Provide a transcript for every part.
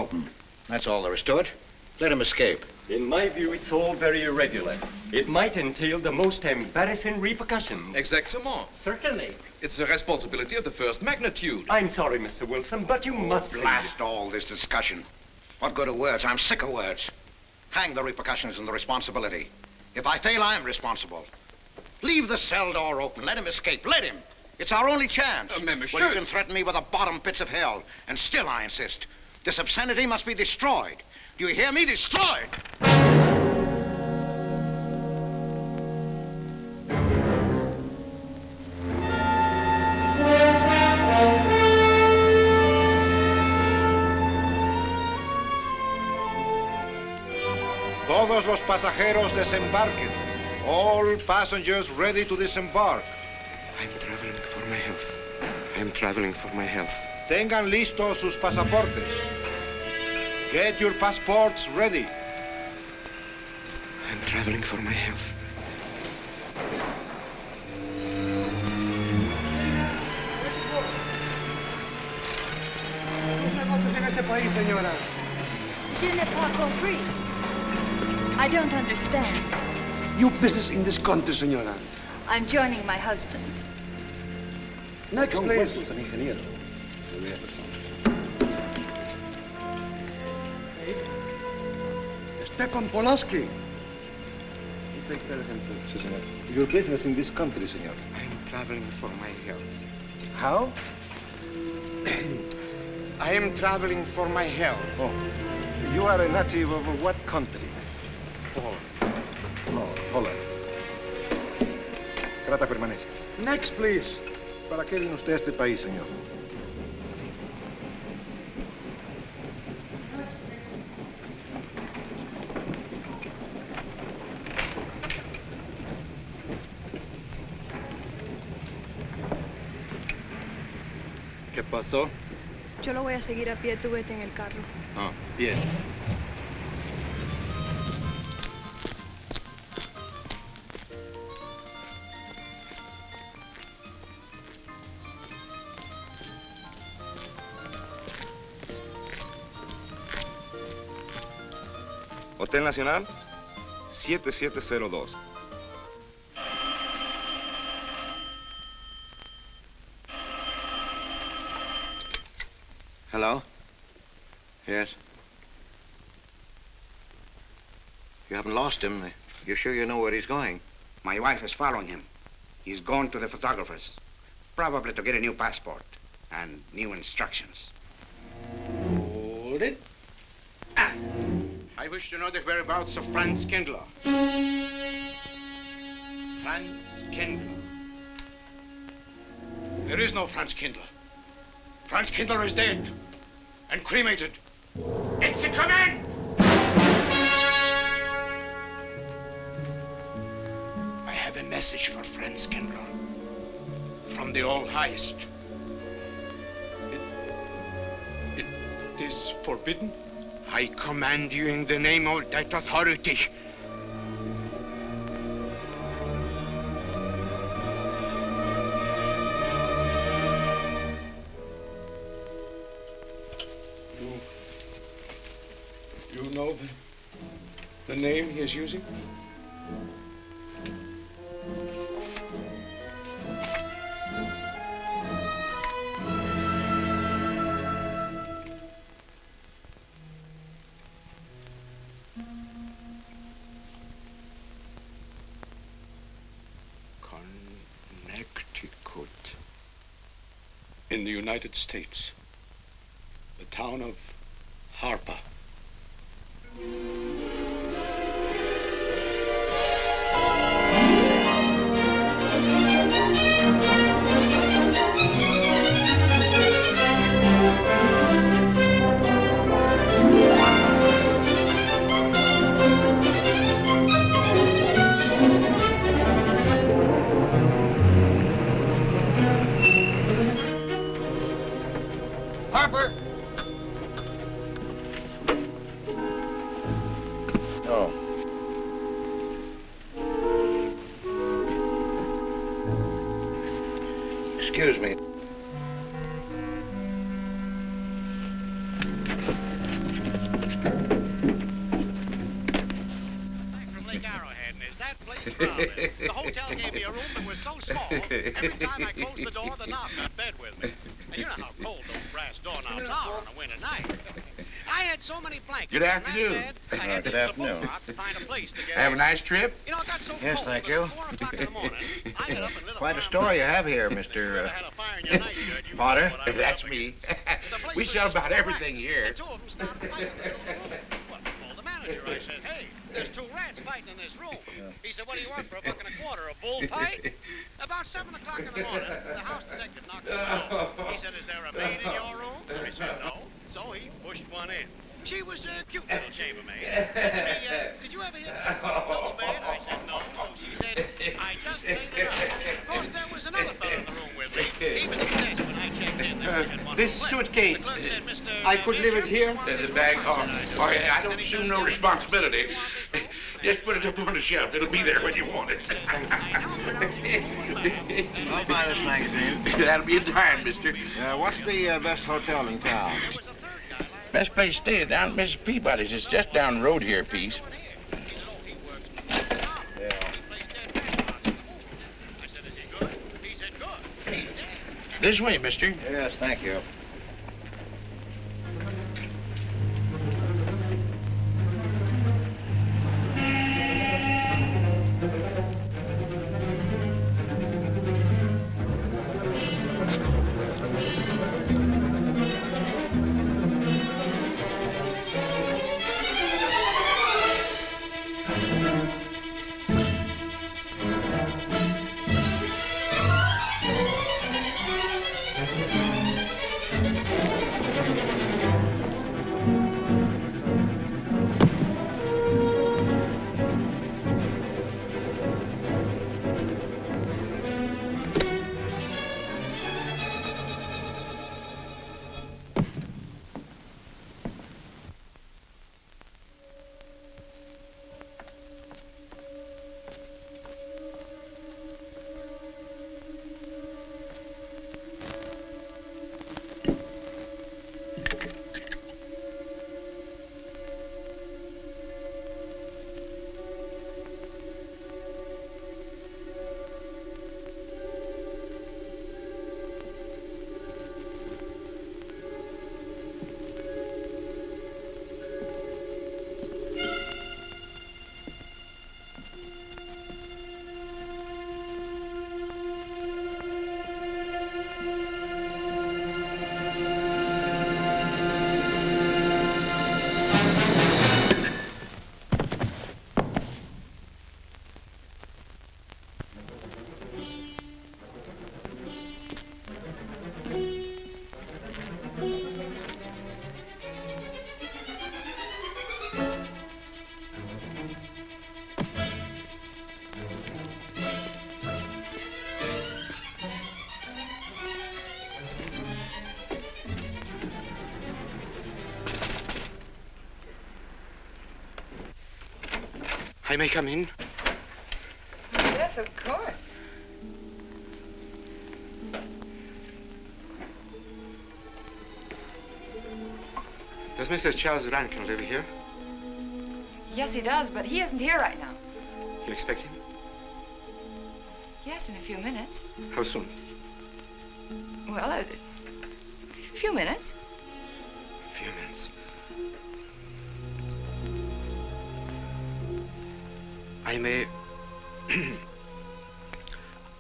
open. That's all there is to it. Let him escape. In my view, it's all very irregular. It might entail the most embarrassing repercussions. Exactement. Certainly. It's a responsibility of the first magnitude. I'm sorry, Mr. Wilson, but you must see Blast all this discussion. What good are words? I'm sick of words. Hang the repercussions and the responsibility. If I fail, I'm responsible. Leave the cell door open. Let him escape. Let him. It's our only chance. Monsieur. Well, you can threaten me with the bottom pits of hell, and still I insist. This obscenity must be destroyed. Do you hear me? Destroyed! Todos los pasajeros desembarquen. All passengers ready to disembark. I'm traveling for my health. I'm traveling for my health. Tengan listos sus pasaportes. Get your passports ready. I'm traveling for my health. Je n'ai pas compris. I don't understand. Your business in this country, senora. I'm joining my husband. Next, please. Stefan Polaski. Your business in this country, senor. I'm traveling for my health. How? I am traveling for my health. Oh. You are a native of what country? Holland. Oh, Holland. Trata permanece. Next, please. ¿Para qué vino usted a este país, señor? ¿Qué pasó? Yo lo voy a seguir a pie, tú vete en el carro. Ah, bien. Hotel Nacional, 7702. Hello? Yes? You haven't lost him. You're sure you know where he's going? My wife is following him. He's gone to the photographer's, probably to get a new passport and new instructions. Hold it. I wish to know the whereabouts of Franz Kindler. Franz Kindler. There is no Franz Kindler. Franz Kindler is dead and cremated. It's a command! I have a message for Franz Kindler from the All-Highest. It is forbidden? I command you in the name of that authority. You know the name he is using? Connecticut. In the United States. The town of Harper. Harper! Oh. Excuse me. Lake Arrowhead, and is that place crowded? The hotel gave me a room that was so small, every time I closed the door, the knob got bed with me. And you know how cold those brass doorknobs are on a winter night. I had so many blankets. Good afternoon. In that bed, I had Good to use a afternoon. boat to find a place to get Have a in. nice trip? You know, it got so Yes, cold thank that you. at 4 o'clock in the morning, I got up and lit a Quite a fire story you burning. have here, If you Mr. ever had a fire in your nightshirt, you Potter. know what I was That's up me. against. The place We was sell just about full of everything rats, here. And two of them started fighting in the middle of the room. Well, I told the manager, I said, hey, there's 2 rats fighting in this room. He said, what do you want for $1.25? A bullfight? About 7 o'clock in the morning, the house detective knocked on the door. He said, is there a maid in your room? I said, no. So he pushed one in. She was a cute little chambermaid. Said to me, did you ever hear the talk about double bed? I said, no. So she said, I just laid it out. Of course, there was another fellow in the room with me. He was at the desk when I checked in. There was one This room left. suitcase, The clerk said, Mr. I could leave it Bishop, here? you want The this bag room? off. I said, Oh, yeah, I Then don't he assume turned no to the responsibility. You want this room? Just put it up on the shelf. It'll be there when you want it. I'll buy this magazine. That'll be a dime, mister. What's the best hotel in town? Best place to stay is down at Mrs. Peabody's. It's just down the road here a piece. This way, mister. Yes, thank you. I may come in? Yes, of course. Does Mr. Charles Rankin live here? Yes, he does, but he isn't here right now. You expect him? Yes, in a few minutes. How soon? Well, a few minutes. A few minutes. I may...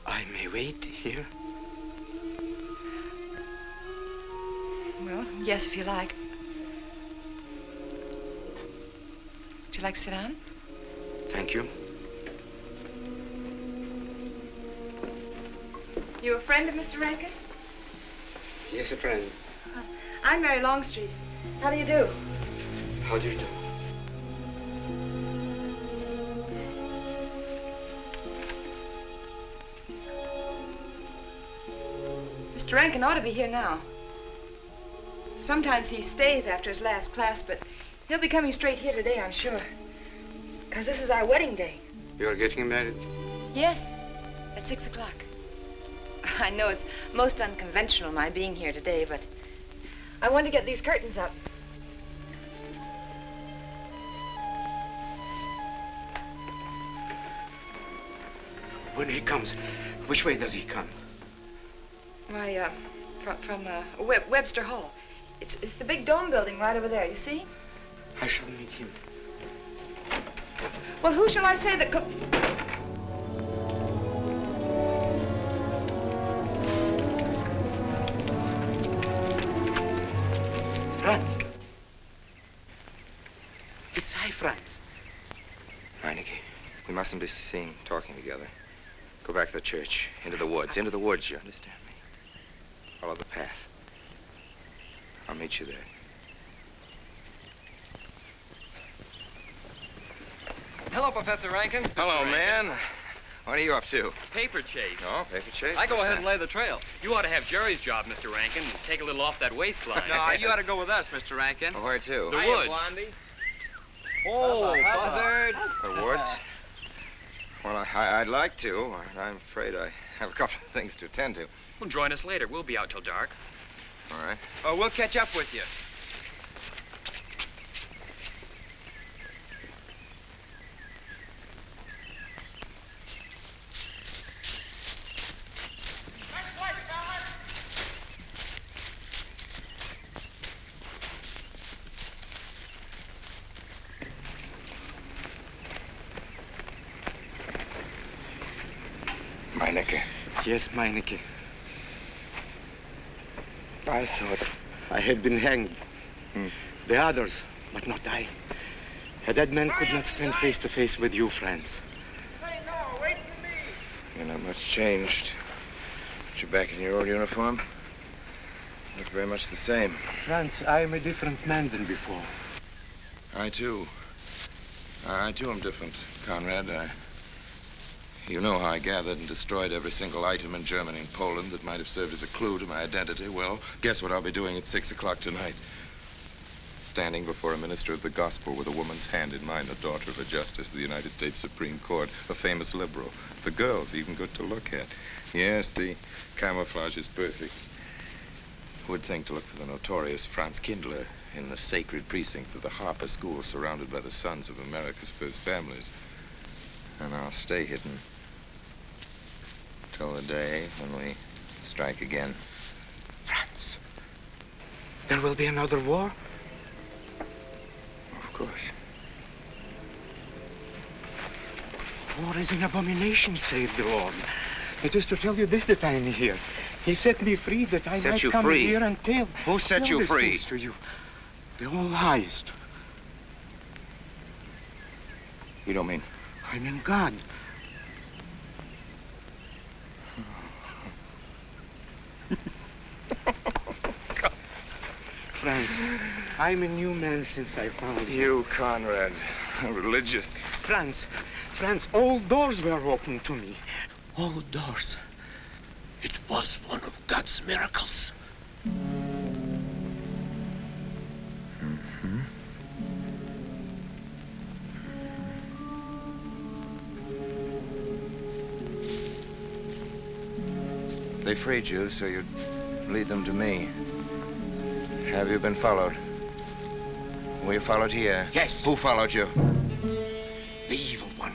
I may wait here? Well, yes, if you like. Would you like to sit down? Thank you. You a friend of Mr. Rankin's? Yes, a friend. I'm Mary Longstreet. How do you do? How do you do? Mr. Rankin ought to be here now. Sometimes he stays after his last class, but he'll be coming straight here today, I'm sure. Because this is our wedding day. You're getting married? Yes, at 6 o'clock. I know it's most unconventional, my being here today, but I want to get these curtains up. When he comes, which way does he come? Why, from Webster Hall. It's the big dome building right over there, you see? I shall meet him. Well, who shall I say that Franz. It's I, Franz. Meineke, we mustn't be seen talking together. Go back to the church, into the woods, you understand me? Follow the path. I'll meet you there. Hello, Professor Rankin. Hello, man. What are you up to? Paper chase. Oh, paper chase? I go What's ahead that? and lay the trail. You ought to have Jerry's job, Mr. Rankin, and take a little off that waistline. No, you ought to go with us, Mr. Rankin. Well, where to? The Hiya, woods. Blondie. Oh, buzzard. The woods? Well, I'd like to. I'm afraid I have a couple of things to attend to. Well, join us later. We'll be out till dark. All right. Oh, we'll catch up with you. Meineke. Yes, Meineke. I thought I had been hanged. The others, but not I. A dead man could not stand face to face with you, Franz. You're not much changed. But you're back in your old uniform. Look very much the same. Franz, I am a different man than before. I too am different, Conrad. You know how I gathered and destroyed every single item in Germany and Poland that might have served as a clue to my identity. Well, guess what I'll be doing at 6 o'clock tonight? Standing before a minister of the gospel with a woman's hand in mine, the daughter of a justice of the United States Supreme Court, a famous liberal. The girl's even good to look at. Yes, the camouflage is perfect. Who would think to look for the notorious Franz Kindler in the sacred precincts of the Harper School, surrounded by the sons of America's first families? And I'll stay hidden till the day when we strike again. Franz, there will be another war? Of course. War is an abomination, saith the Lord. It is to tell you this that I am here. He set me free that I Set might you come free? here and tell. Who set tell you these free? things to you. The All-Highest. You don't mean? I mean God. Franz, I'm a new man since I found you. You, Conrad, religious. Franz, all doors were open to me. All doors. It was one of God's miracles. They freed you so you'd lead them to me. Have you been followed? Were you followed here? Yes. Who followed you? The evil one.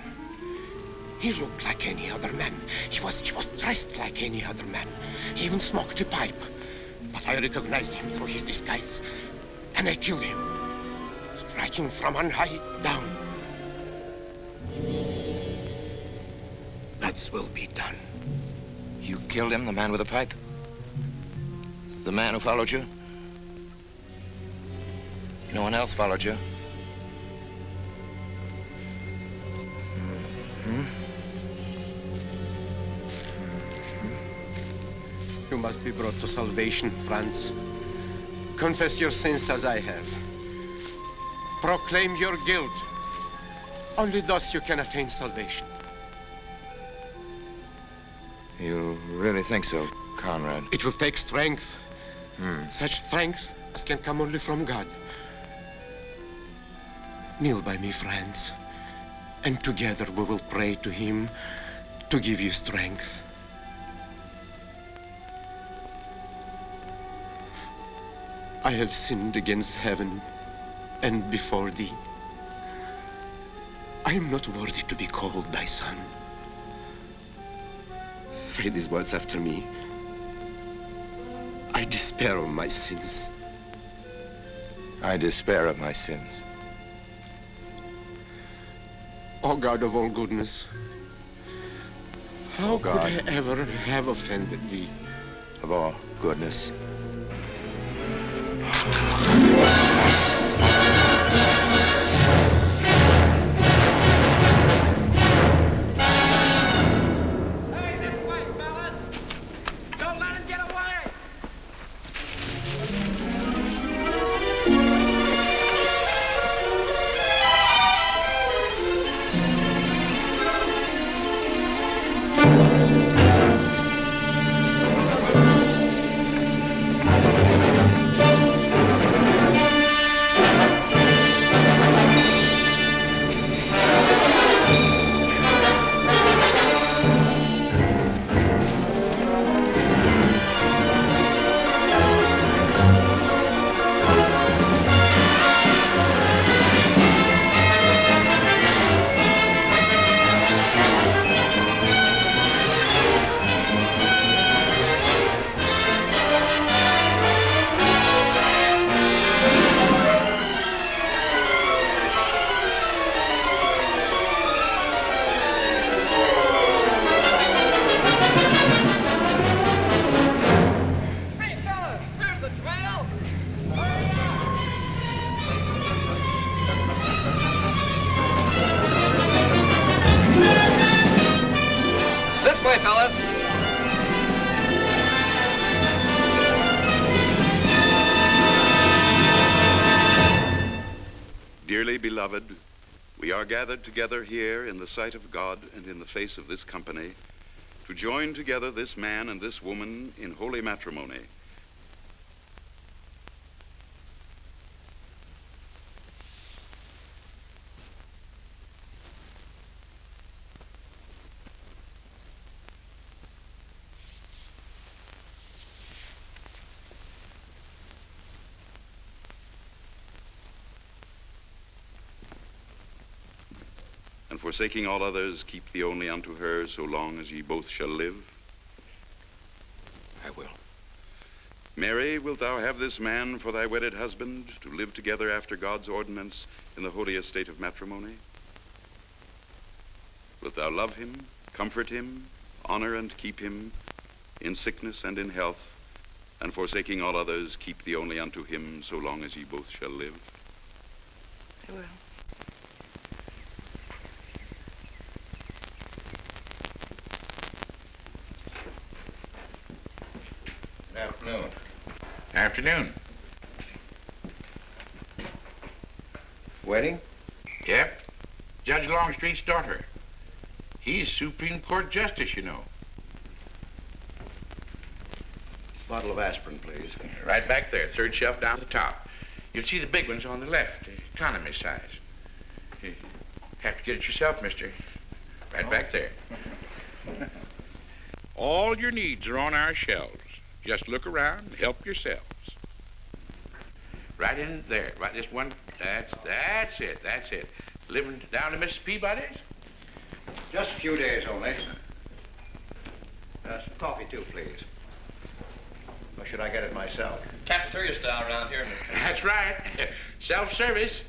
He looked like any other man. He was dressed like any other man. He even smoked a pipe. But I recognized him through his disguise. And I killed him. Striking from on high down. God's will be done. You killed him, the man with the pipe? The man who followed you? No one else followed you? You must be brought to salvation, Franz. Confess your sins as I have. Proclaim your guilt. Only thus you can attain salvation. You really think so, Conrad? It will take strength. Such strength as can come only from God. Kneel by me, Franz, and together we will pray to him to give you strength. I have sinned against heaven and before thee. I am not worthy to be called thy son. Say these words after me. I despair of my sins. I despair of my sins. O God of all goodness, how O God, could I ever have offended thee? Of all goodness. Dearly beloved, we are gathered together here in the sight of God and in the face of this company to join together this man and this woman in holy matrimony. And forsaking all others, keep thee only unto her so long as ye both shall live? I will. Mary, wilt thou have this man for thy wedded husband, to live together after God's ordinance in the holy estate of matrimony? Wilt thou love him, comfort him, honor and keep him in sickness and in health, and forsaking all others, keep thee only unto him so long as ye both shall live? I will. Good afternoon. Afternoon. Wedding? Yep. Judge Longstreet's daughter. He's Supreme Court Justice, you know. Bottle of aspirin, please. Right back there, third shelf down the top. You'll see the big ones on the left, the economy size. You have to get it yourself, mister. Right back there. All your needs are on our shelves. Just look around and help yourselves. Right in there, right this one, that's it. Living down to Mrs. Peabody's? Just a few days only. Some coffee too, please. Or should I get it myself? Cafeteria style around here, mister. That's right. Self-service.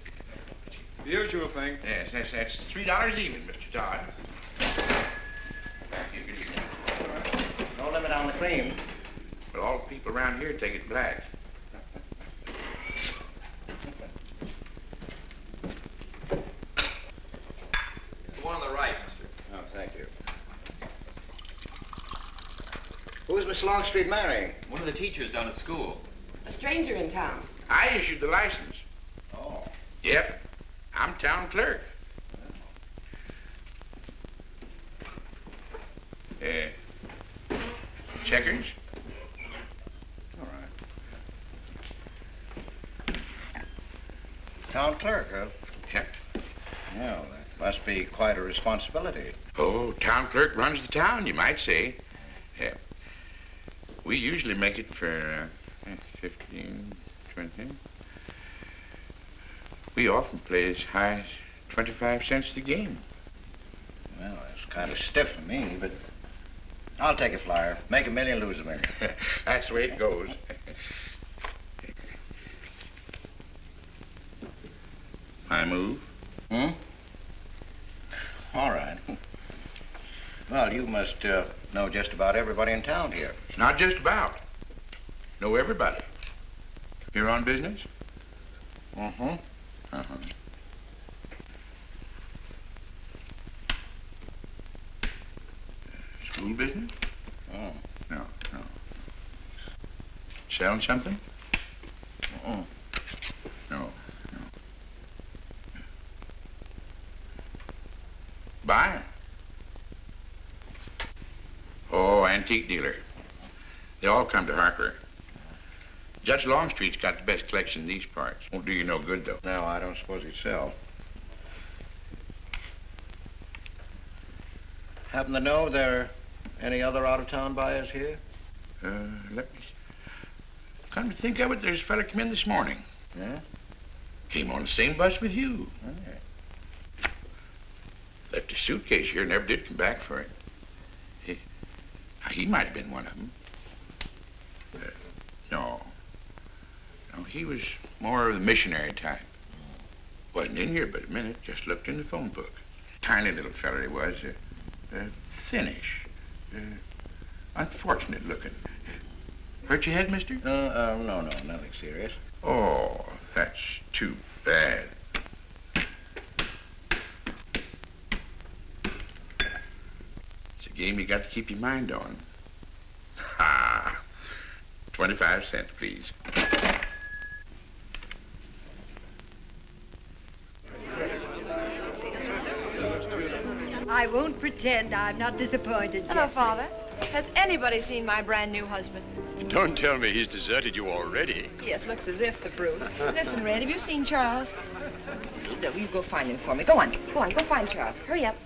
The usual thing. Yes, that's $3 even, Mr. Todd. No limit on the cream. But all the people around here take it black. The one on the right, mister. Oh, thank you. Who is Miss Longstreet marrying? One of the teachers down at school. A stranger in town. I issued the license. Oh. Yep. I'm town clerk. Checkers? All right. Town clerk, huh? Yep. Well, that must be quite a responsibility. Oh, town clerk runs the town, you might say. Yeah. We usually make it for 15, 20. We often play as high as 25 cents the game. Well, that's kind of stiff for me, but I'll take a flyer. Make a million, lose a million. That's the way it goes. I move. Hmm? All right. Well, you must know just about everybody in town here. Not just about. Know everybody. You're on business? Mm-hmm. Uh-huh. School business? Oh. No. Selling something? Mm-mm. No. Buying? Oh, antique dealer. They all come to Harper. Judge Longstreet's got the best collection in these parts. Won't do you no good, though. No, I don't suppose he'd sell. Happen to know there are any other out-of-town buyers here? Let me see. Come to think of it, there's a fella come in this morning. Yeah? Came on the same bus with you. Okay. Left his suitcase here, never did come back for it. He might have been one of them. No, he was more of the missionary type. Wasn't in here but a minute, just looked in the phone book. Tiny little fella he was, thinnish, unfortunate looking. Hurt your head, mister? No, nothing serious. Oh, that's too bad. It's a game you got to keep your mind on. Ha! 25 cents, please. I won't pretend I'm not disappointed, Hello, Jeff. Father. Has anybody seen my brand new husband? Don't tell me he's deserted you already. Yes, looks as if, the brute. Listen, Red, have you seen Charles? You go find him for me. Go on, go find Charles. Hurry up.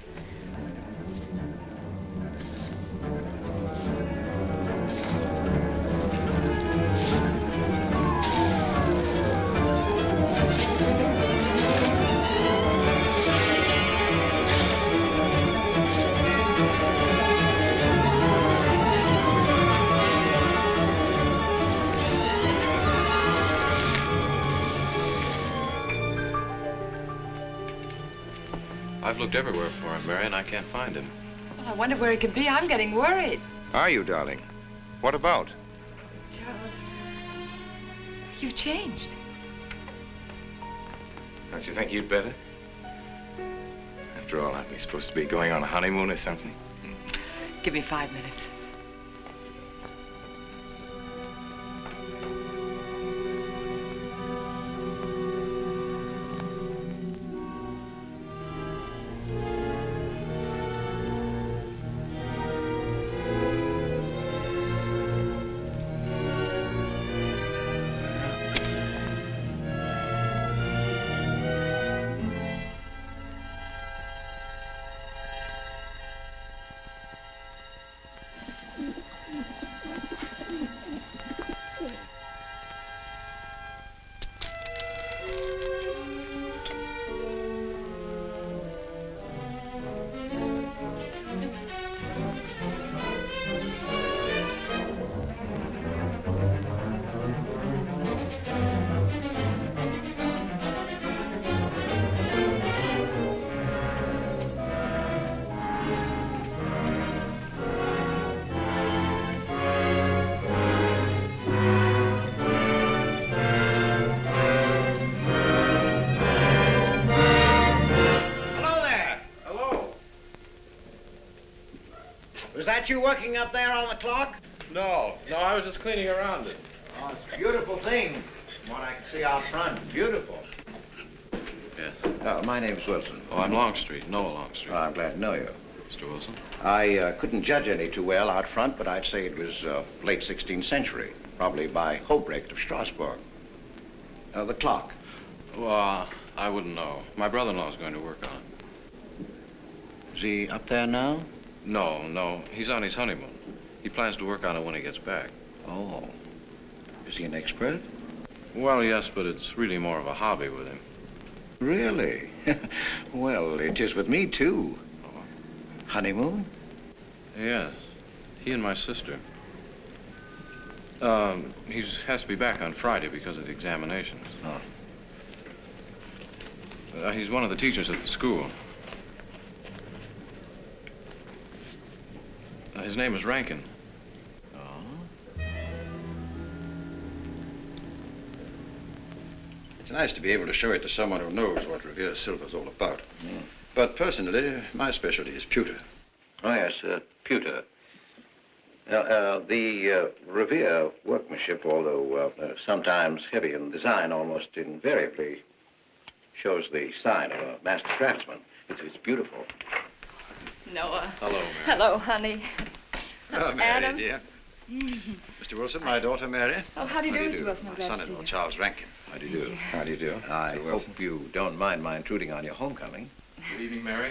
I've looked everywhere for him, Mary, and I can't find him. Well, I wonder where he could be. I'm getting worried. Are you, darling? What about? Charles, you've changed. Don't you think you'd better? After all, aren't we supposed to be going on a honeymoon or something? Give me 5 minutes. Was that you working up there on the clock? No, I was just cleaning around it. Oh, it's a beautiful thing. From what I can see out front, beautiful. Yes. My name's Wilson. Oh, I'm Longstreet, Noah Longstreet. Oh, I'm glad to know you. Mr. Wilson? I couldn't judge any too well out front, but I'd say it was late 16th century, probably by Hobrecht of Strasbourg. The clock. Well, I wouldn't know. My brother-in-law's going to work on it. Is he up there now? No. He's on his honeymoon. He plans to work on it when he gets back. Oh. Is he an expert? Well, yes, but it's really more of a hobby with him. Really? Well, it is with me, too. Oh. Honeymoon? Yes. He and my sister. He has to be back on Friday because of the examinations. Oh. He's one of the teachers at the school. His name is Rankin. It's nice to be able to show it to someone who knows what Revere Silver's all about. But personally, my specialty is pewter. Oh, yes, pewter. The Revere workmanship, although sometimes heavy in design, almost invariably shows the sign of a master craftsman. It's beautiful. Noah. Hello, Mary. Hello, honey. Oh, Mary, Adam. dear. Mr. Wilson, my daughter, Mary. Oh, how do you do, Mr. Wilson? I'm My glad to see son-in-law, you. Charles Rankin. How do you do? How do you do? I Mr. hope Wilson. you don't mind my intruding on your homecoming. Good evening, Mary.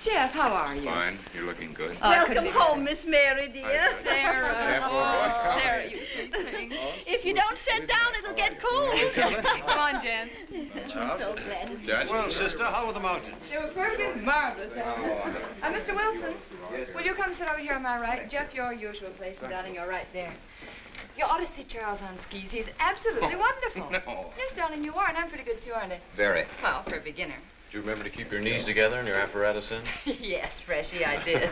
Jeff, how are you? Fine. You're looking good. Welcome home, Miss Mary, dear. Sarah. Oh, Sarah, you sweet thing. If you don't sit down, it'll get cold. Come on, Jen. I'm so glad. Judge? Well, sister, how were the mountains? They were perfectly marvelous. Mr. Wilson, will you come sit over here on my right? Jeff, your usual place, and darling, you're right there. You ought to see Charles on skis. He's absolutely wonderful. No. Yes, darling, you are, and I'm pretty good too, aren't I? Very. Well, for a beginner. Do you remember to keep your knees together and your apparatus in? Yes, Freshy, I did.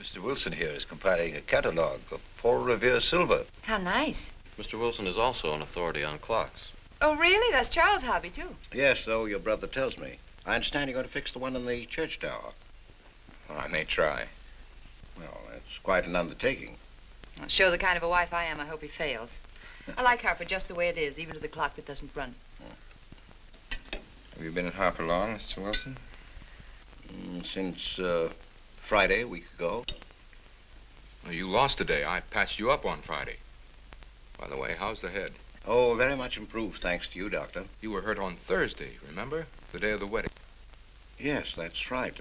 Mr. Wilson here is compiling a catalogue of Paul Revere Silver. How nice. Mr. Wilson is also an authority on clocks. Oh, really? That's Charles' hobby, too. Yes, so your brother tells me. I understand you're going to fix the one in the church tower. Well, I may try. Well, that's quite an undertaking. Well, show the kind of a wife I am, I hope he fails. I like Harper just the way it is, even to the clock that doesn't run. Have you been at Harper long, Mr. Wilson? Since Friday, a week ago. Well, you lost today. I patched you up on Friday. By the way, how's the head? Oh, very much improved, thanks to you, Doctor. You were hurt on Thursday, remember? The day of the wedding. Yes, that's right.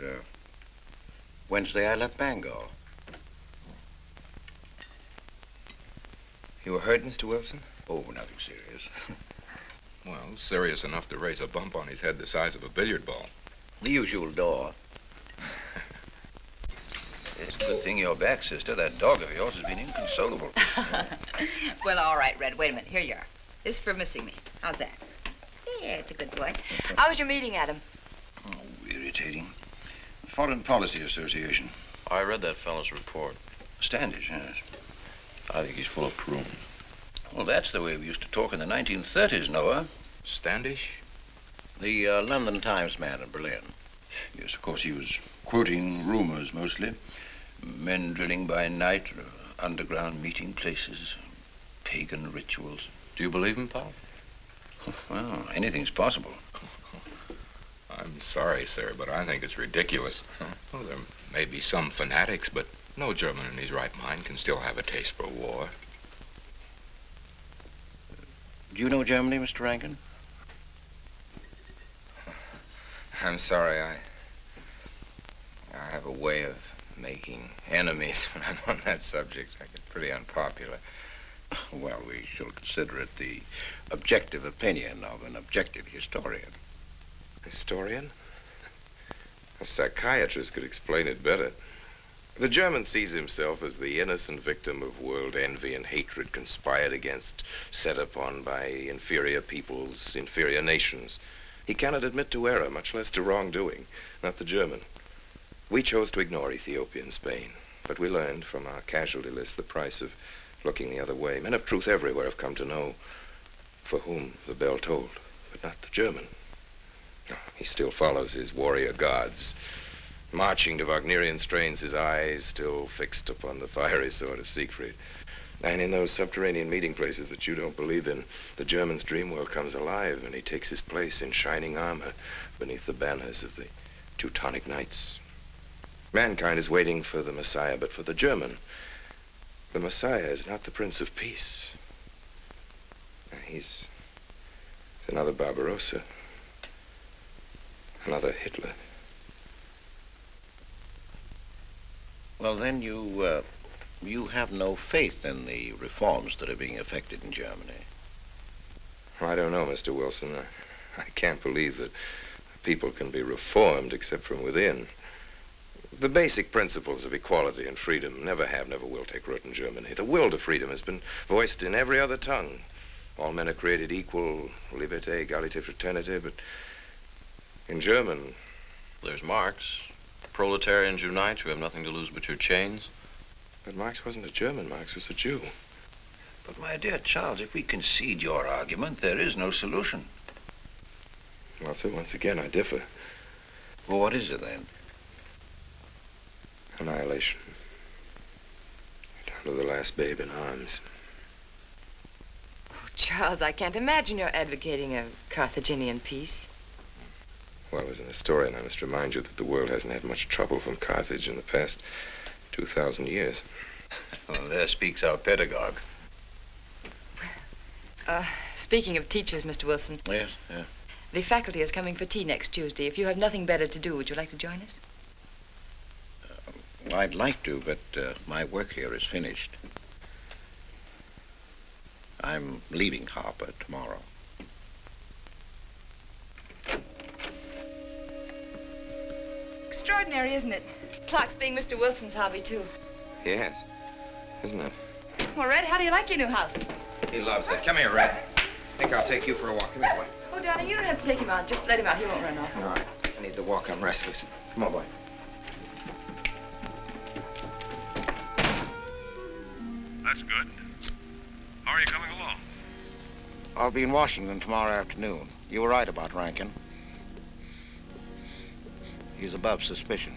Wednesday, I left Bangor. You were hurt, Mr. Wilson? Oh, nothing serious. Well, serious enough to raise a bump on his head the size of a billiard ball. The usual door. It's a good thing you're back, sister. That dog of yours has been inconsolable. Well, all right, Red. Wait a minute. Here you are. This is for missing me. How's that? Yeah, it's a good boy. How was your meeting, Adam? Oh, irritating. Foreign Policy Association. I read that fellow's report. Standish, yes. I think he's full of prunes. Well, that's the way we used to talk in the 1930s, Noah. Standish? The London Times man in Berlin. Yes, of course, he was quoting rumors mostly. Men drilling by night, underground meeting places, pagan rituals. Do you believe him, Paul? Well, anything's possible. I'm sorry, sir, but I think it's ridiculous. Well, there may be some fanatics, but no German in his right mind can still have a taste for war. Do you know Germany, Mr. Rankin? I'm sorry, I have a way of making enemies when I'm on that subject. I get pretty unpopular. Well, we shall consider it the objective opinion of an objective historian. Historian? A psychiatrist could explain it better. The German sees himself as the innocent victim of world envy and hatred conspired against, set upon by inferior peoples, inferior nations. He cannot admit to error, much less to wrongdoing. Not the German. We chose to ignore Ethiopia and Spain, but we learned from our casualty list the price of looking the other way. Men of truth everywhere have come to know for whom the bell tolled, but not the German. He still follows his warrior gods, marching to Wagnerian strains, his eyes still fixed upon the fiery sword of Siegfried. And in those subterranean meeting places that you don't believe in, the German's dream world comes alive, and he takes his place in shining armor beneath the banners of the Teutonic Knights. Mankind is waiting for the Messiah, but for the German, the Messiah is not the Prince of Peace. He's another Barbarossa, another Hitler. Well, then you have no faith in the reforms that are being effected in Germany. Well, I don't know, Mr. Wilson. I can't believe that people can be reformed except from within. The basic principles of equality and freedom never have, never will take root in Germany. The will to freedom has been voiced in every other tongue. All men are created equal, liberté, égalité, fraternité, but in German... There's Marx. Proletarians unite, you have nothing to lose but your chains. But Marx wasn't a German, Marx was a Jew. But my dear Charles, if we concede your argument, there is no solution. Well, sir, once again, I differ. Well, what is it then? Annihilation. Down to the last babe in arms. Oh, Charles, I can't imagine you're advocating a Carthaginian peace. Well, as an historian, I must remind you that the world hasn't had much trouble from Carthage in the past 2,000 years. Well, there speaks our pedagogue. Speaking of teachers, Mr. Wilson. Yes, yeah. The faculty is coming for tea next Tuesday. If you have nothing better to do, would you like to join us? Well, I'd like to, but my work here is finished. I'm leaving Harper tomorrow. Extraordinary, isn't it? Clocks being Mr. Wilson's hobby, too. Yes, isn't it? Well, Red, how do you like your new house? He loves it. Come here, Red. I think I'll take you for a walk. Come here, boy. Oh, darling, you don't have to take him out. Just let him out. He won't run off. All right. I need the walk. I'm restless. Come on, boy. That's good. How are you coming along? I'll be in Washington tomorrow afternoon. You were right about Rankin. He's above suspicion.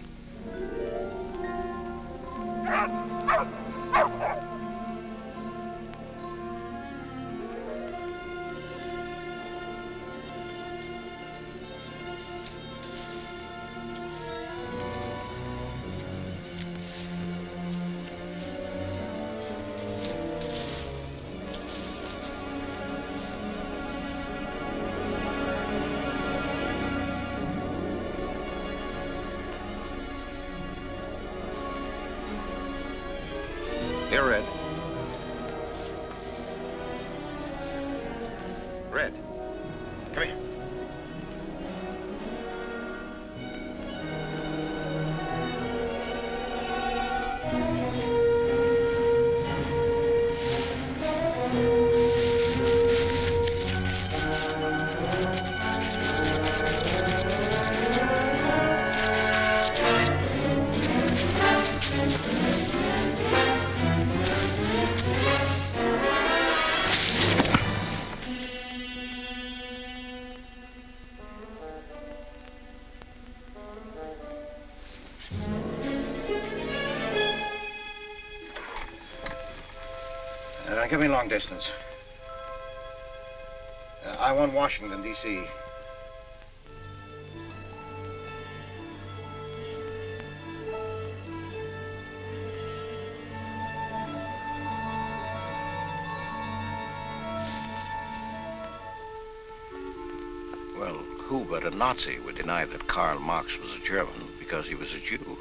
Here, Red. Red, come here. Give me long distance. I want Washington, D.C. Well, who but a Nazi would deny that Karl Marx was a German because he was a Jew?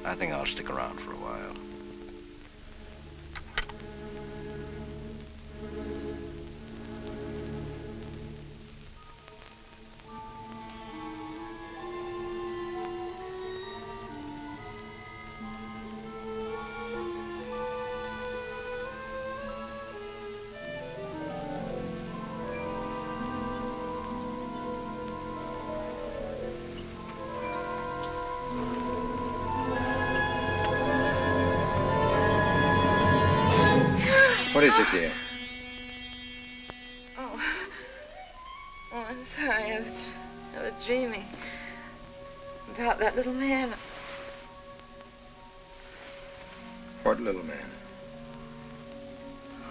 I think I'll stick around for a while. What is it, dear? Oh, I'm sorry. I was dreaming about that little man. What little man?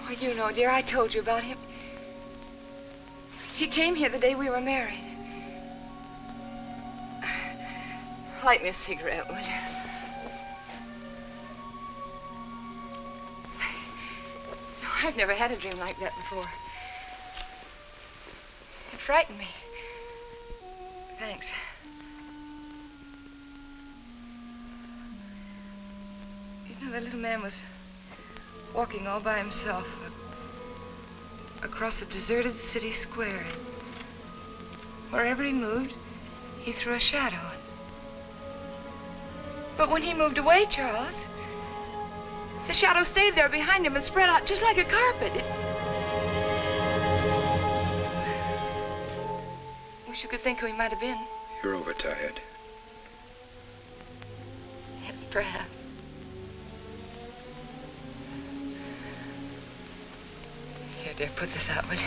Oh, you know, dear, I told you about him. He came here the day we were married. Light me a cigarette, will you? No, I've never had a dream like that before. It frightened me. Thanks. You know, the little man was walking all by himself across a deserted city square. Wherever he moved, He threw a shadow. But when he moved away, Charles, the shadow stayed there behind him and spread out just like a carpet. Wish you could think who he might have been. You're overtired. Yes, perhaps. Here, dear, put this out, will you?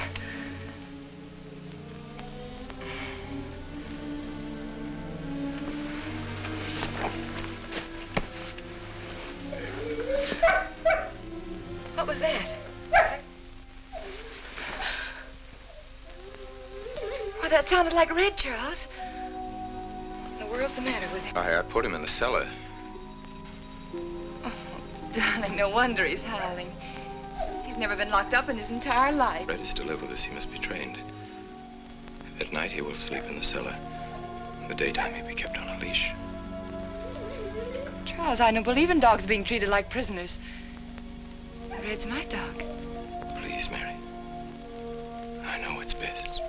What was that? Why, that sounded like Red, Charles. What in the world's the matter with him? I put him in the cellar. Oh, darling, no wonder he's howling. He's never been locked up in his entire life. Red is to live with us. He must be trained. At night, he will sleep in the cellar. In the daytime, he'll be kept on a leash. Charles, I don't believe in dogs being treated like prisoners. Red's my dog. Please, Mary. I know it's best.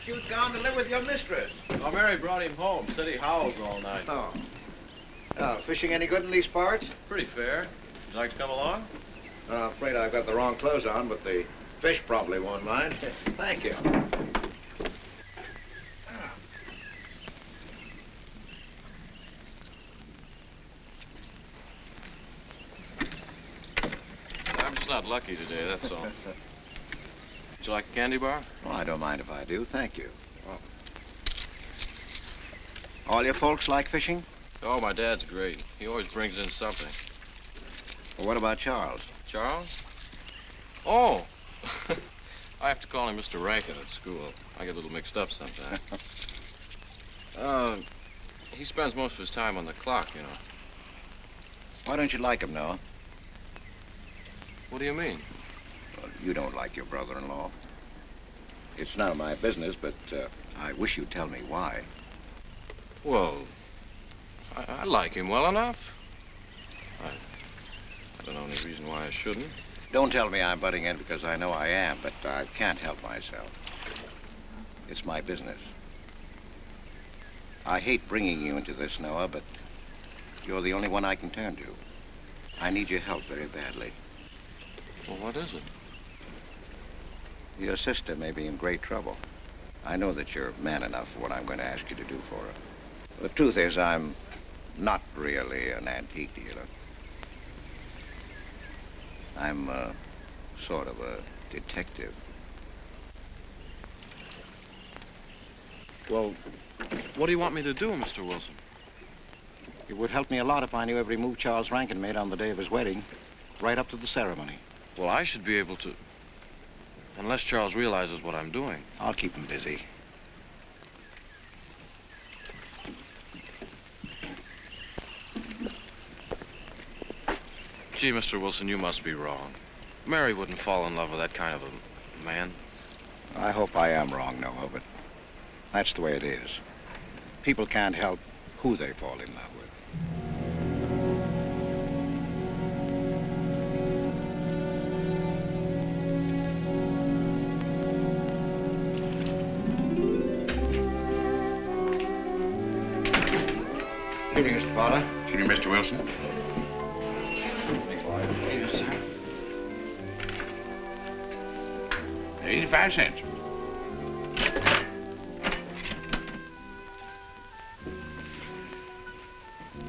You'd gone to live with your mistress. Oh, Mary brought him home. Said he howls all night. Oh. Oh, fishing any good in these parts? Pretty fair. Would you like to come along? I'm afraid I've got the wrong clothes on, but the fish probably won't mind. Thank you. I'm just not lucky today, that's all. Would you like a candy bar? Well, I don't mind if I do. Thank you. Oh. All your folks like fishing? Oh, my dad's great. He always brings in something. Well, what about Charles? Charles? Oh! I have to call him Mr. Rankin at school. I get a little mixed up sometimes. He spends most of his time on the clock, you know. Why don't you like him, Noah? What do you mean? Well, you don't like your brother-in-law. It's none of my business, but I wish you'd tell me why. Well, I like him well enough. I don't know any reason why I shouldn't. Don't tell me I'm butting in because I know I am, but I can't help myself. It's my business. I hate bringing you into this, Noah, but you're the only one I can turn to. I need your help very badly. Well, what is it? Your sister may be in great trouble. I know that you're man enough for what I'm going to ask you to do for her. The truth is, I'm not really an antique dealer. I'm sort of a detective. Well, what do you want me to do, Mr. Wilson? It would help me a lot if I knew every move Charles Rankin made on the day of his wedding, right up to the ceremony. Well, I should be able to, unless Charles realizes what I'm doing. I'll keep him busy. Gee, Mr. Wilson, you must be wrong. Mary wouldn't fall in love with that kind of a man. I hope I am wrong, Noah, but that's the way it is. People can't help who they fall in love with. Good evening, Mr. Fowler. Good evening, Mr. Wilson. Yes, sir. 85 cents.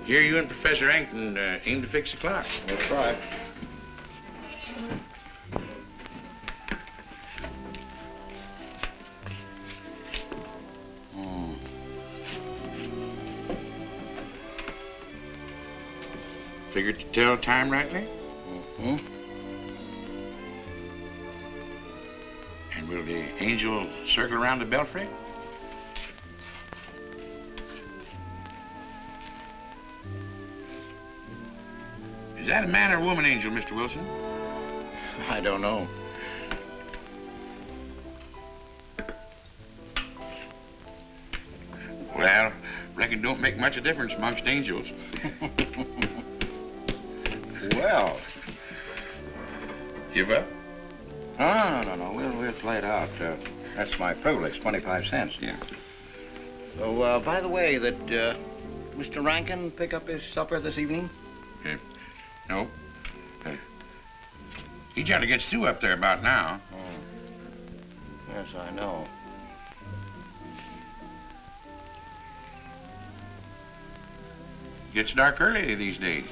Here you and Professor Ankton aim to fix the clock. That's right. Figured to tell time rightly? Mm-hmm. And will the angel circle around the belfry? Is that a man or a woman, Angel, Mr. Wilson? I don't know. Well, reckon don't make much of a difference amongst angels. Well. Give up? No. We'll play it out. That's my privilege, 25 cents. Yeah. So, by the way, did Mr. Rankin pick up his supper this evening? No. He generally gets through up there about now. Oh. Yes, I know. Gets dark early these days.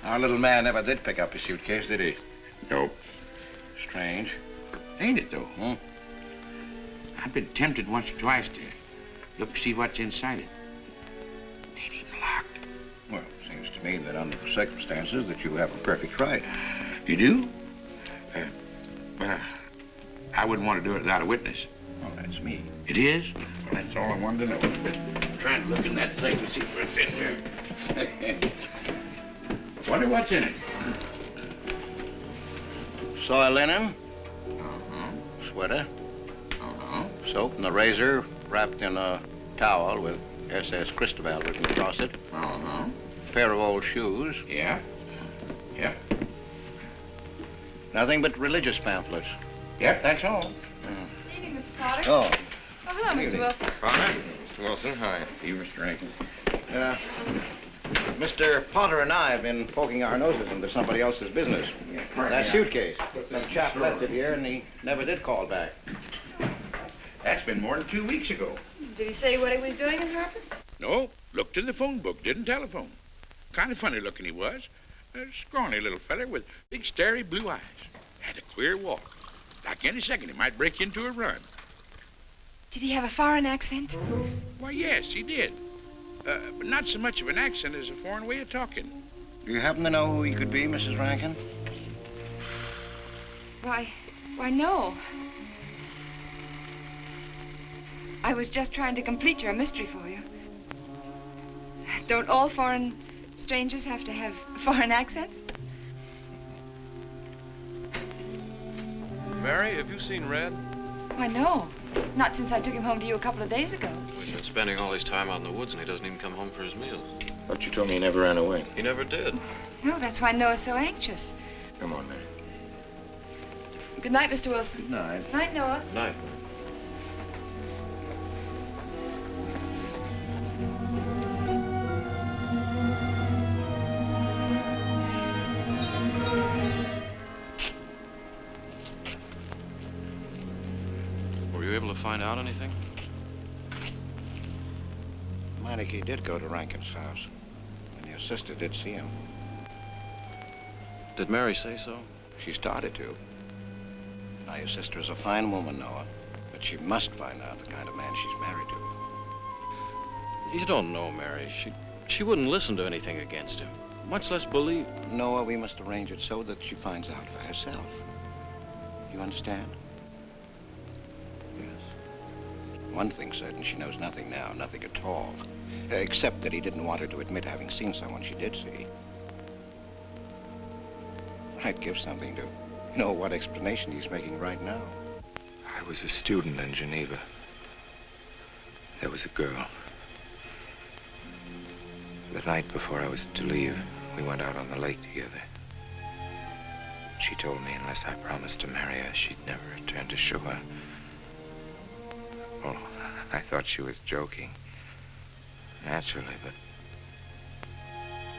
Our little man never did pick up his suitcase, did he? Nope. Strange. Ain't it, though? I've been tempted once or twice to look and see what's inside it. Ain't even locked. Well, it seems to me that under the circumstances that you have a perfect right. You do? Well, I wouldn't want to do it without a witness. Well, that's me. It is? Well, that's all I wanted to know. I'm trying to look in that thing and see what's in there. Wonder what's in it. Soy linen. Sweater. Soap and a razor wrapped in a towel with SS Cristobal written across it. Pair of old shoes. Yeah. Yeah. Nothing but religious pamphlets. Yep, that's all. Good evening, Mr. Potter. Oh. Oh, hello, Mr. Wilson. Potter? Mr. Wilson, hi. You, Mr. Rankin. Mr. Potter and I have been poking our noses into somebody else's business. That suitcase. Some chap left it here and he never did call back. That's been more than 2 weeks ago. Did he say what he was doing in Hartford? No, looked in the phone book, didn't telephone. Kind of funny looking he was. A scrawny little feller with big starry blue eyes. Had a queer walk. Like any second he might break into a run. Did he have a foreign accent? Why, yes, he did. But not so much of an accent as a foreign way of talking. Do you happen to know who he could be, Mrs. Rankin? Why, no. I was just trying to complete your mystery for you. Don't all foreign strangers have to have foreign accents? Mary, have you seen Red? Why, no. Not since I took him home to you a couple of days ago. He's been spending all his time out in the woods, and he doesn't even come home for his meals. Thought you told me he never ran away. He never did. No, that's why Noah's so anxious. Come on, Mary. Good night, Mr. Wilson. Good night. Night, Noah. Good night. Were you able to find out anything? Meineke did go to Rankin's house, and your sister did see him. Did Mary say so? She started to. Now, your sister is a fine woman, Noah, but she must find out the kind of man she's married to. You don't know, Mary. She wouldn't listen to anything against him, much less believe. Noah, we must arrange it so that she finds out for herself. You understand? Yes. One thing's certain, she knows nothing now, nothing at all. Except that he didn't want her to admit having seen someone she did see. I'd give something to know what explanation he's making right now. I was a student in Geneva. There was a girl. The night before I was to leave, we went out on the lake together. She told me unless I promised to marry her, she'd never return to shore. Well, I thought she was joking. Naturally, but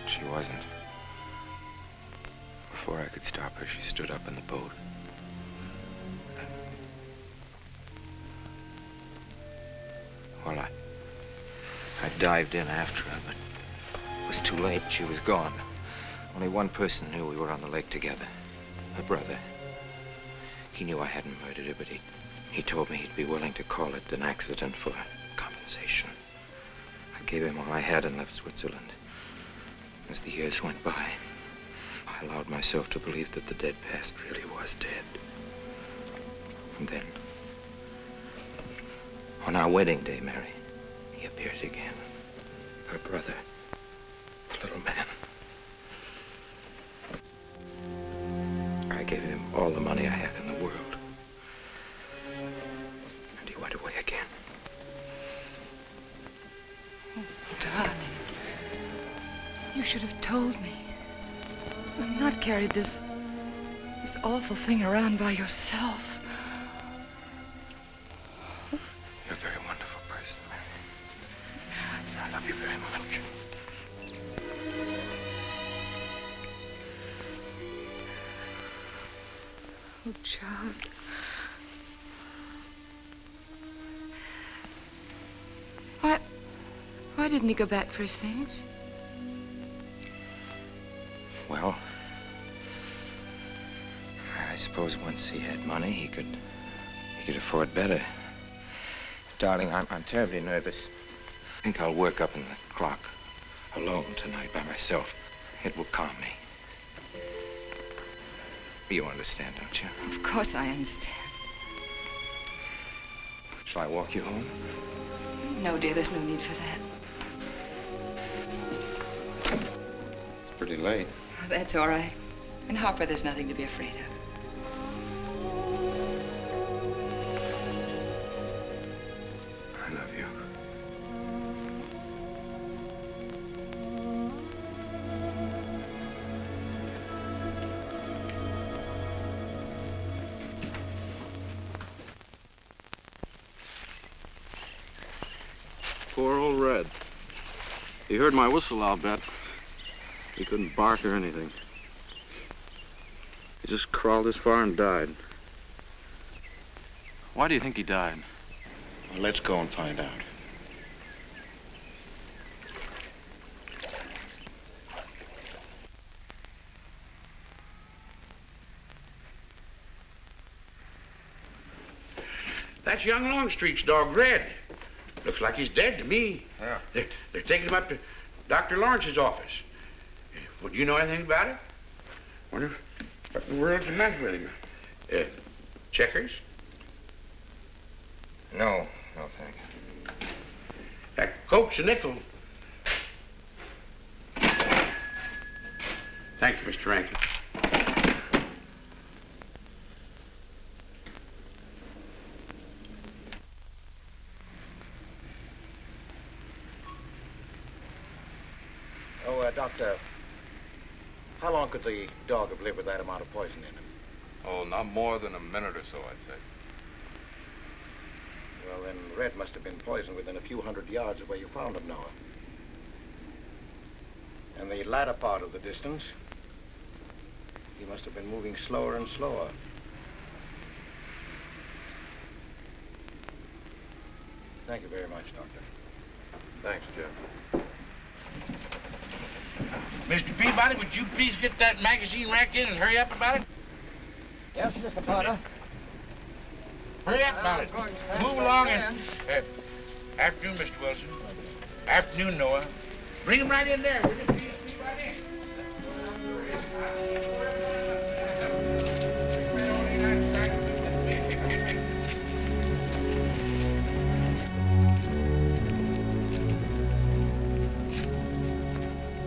she wasn't. Before I could stop her, she stood up in the boat. Well, I dived in after her, but it was too late. She was gone. Only one person knew we were on the lake together. Her brother. He knew I hadn't murdered her, but he He told me he'd be willing to call it an accident for compensation. I gave him all I had and left Switzerland. As the years went by, I allowed myself to believe that the dead past really was dead. And then, on our wedding day, Mary, he appeared again. Her brother, the little man. I gave him all the money I had in the world. And he went away again. Oh, darling. You should have told me. And not carried this awful thing around by yourself. You're a very wonderful person, Mary. I love you very much. Oh, Charles. Why didn't he go back for his things? Well, I suppose once he had money, he could afford better. Darling, I'm terribly nervous. I think I'll work up in the clock alone tonight by myself. It will calm me. You understand, don't you? Of course I understand. Shall I walk you home? No, dear, there's no need for that. It's pretty late. That's all right. In Harper, there's nothing to be afraid of. I love you. Poor old Red. He heard my whistle, I'll bet. He couldn't bark or anything. He just crawled this far and died. Why do you think he died? Well, let's go and find out. That's young Longstreet's dog, Red. Looks like he's dead to me. Yeah. They're taking him up to Dr. Lawrence's office. Would you know anything about it? Wonder what in the world's the matter with him? Checkers? No, thanks. Cokes and nickel. Thank you, Mr. Rankin. Doctor, how long could the dog have lived with that amount of poison in him? Oh, not more than a minute or so, I'd say. Well, then Red must have been poisoned within a few hundred yards of where you found him, Noah. And the latter part of the distance, he must have been moving slower and slower. Thank you very much, Doctor. Thanks, Jeff. Mr. Peabody, would you please get that magazine rack in and hurry up about it? Yes, Mr. Potter. Hurry up about it. Move along and... afternoon, Mr. Wilson. Afternoon, Noah. Bring him right in there, will you? Please, right in.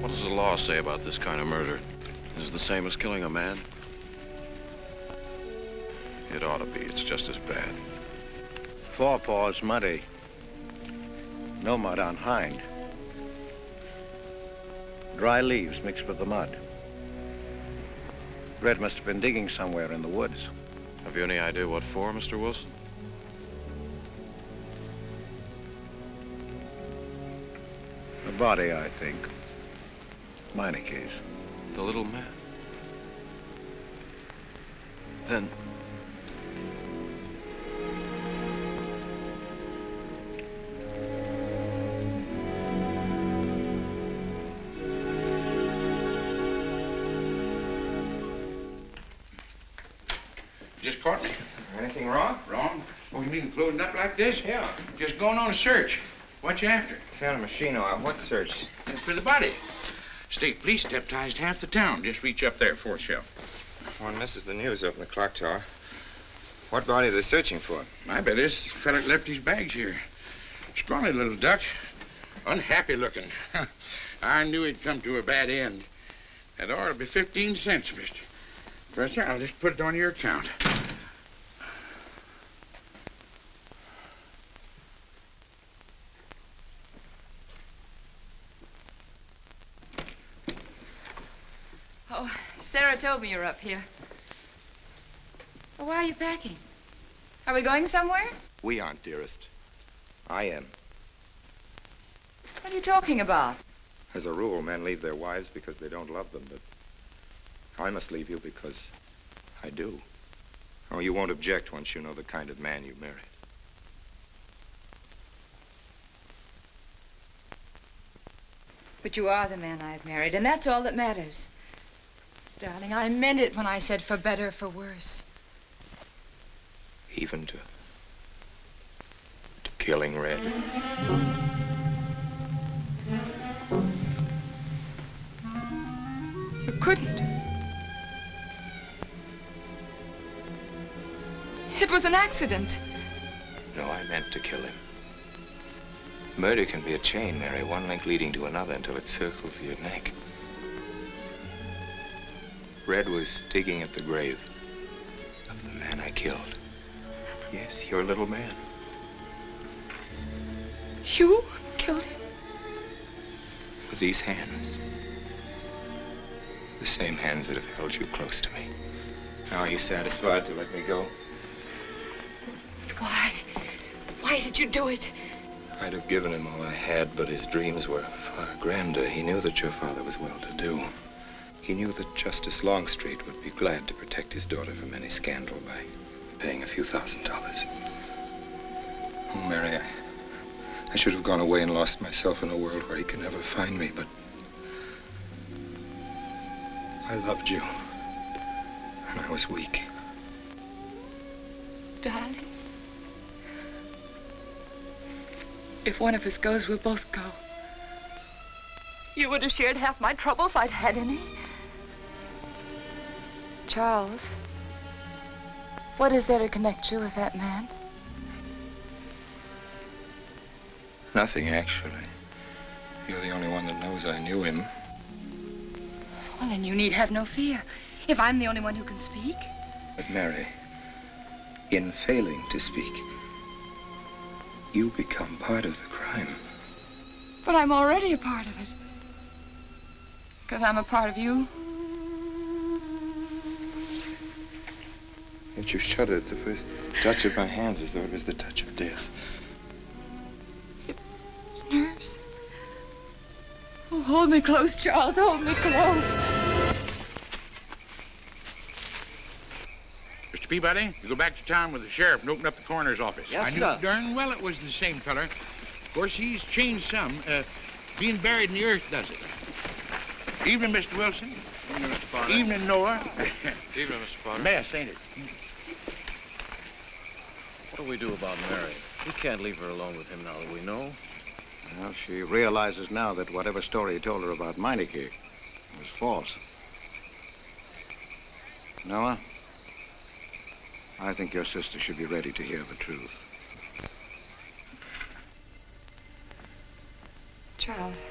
What does the law say about this kind of murder? Is it the same as killing a man? It ought to be. It's just as bad. Forepaws muddy. No mud on hind. Dry leaves mixed with the mud. Red must have been digging somewhere in the woods. Have you any idea what for, Mr. Wilson? The body, I think. Minor case. The little man. Then... Just caught me. Anything wrong? Wrong? Oh, you mean closing up like this? Yeah. Just going on a search. What you after? Found a machine, Noir. What search? For the body. State police deputized half the town. Just reach up there, fourth shelf. One misses the news up in the clock tower. What body are they searching for? I bet this fella left his bags here. Scrawny little duck. Unhappy looking. I knew he'd come to a bad end. That ought to be 15 cents, mister. Professor, I'll just put it on your account. Oh, Sarah told me you're up here. Well, why are you packing? Are we going somewhere? We aren't, dearest. I am. What are you talking about? As a rule, men leave their wives because they don't love them, but I must leave you because I do. Oh, you won't object once you know the kind of man you married. But you are the man I've married, and that's all that matters. Darling, I meant it when I said for better, for worse. Even to killing Red. You couldn't. It was an accident. No, I meant to kill him. Murder can be a chain, Mary, one link leading to another until it circles your neck. Red was digging at the grave of the man I killed. Yes, your little man. You killed him? With these hands. The same hands that have held you close to me. Now, are you satisfied to let me go? Why? Why did you do it? I'd have given him all I had, but his dreams were far grander. He knew that your father was well-to-do. He knew that Justice Longstreet would be glad to protect his daughter from any scandal by paying a few $1,000s. Oh, Mary, I should have gone away and lost myself in a world where he could never find me, but I loved you, and I was weak. Darling, if one of us goes, we'll both go. You would have shared half my trouble if I'd had any. Charles, what is there to connect you with that man? Nothing, actually. You're the only one that knows I knew him. Well, then you need have no fear. If I'm the only one who can speak. But Mary, in failing to speak, you become part of the crime. But I'm already a part of it. Because I'm a part of you. Yet you shuddered at the first touch of my hands as though it was the touch of death. It's nerves. Oh, hold me close, Charles. Hold me close. Mr. Peabody, you go back to town with the sheriff and open up the coroner's office. Yes, I knew sir. darn well it was the same feller. Of course, he's changed some. Being buried in the earth does it. Evening, Mr. Wilson. Evening, Mr. Potter. Evening, Noah. Evening, Mr. Potter. Mess, ain't it? What do we do about Mary? We can't leave her alone with him now that we know. Well, she realizes now that whatever story he told her about Meineke was false. Noah, I think your sister should be ready to hear the truth. Charles.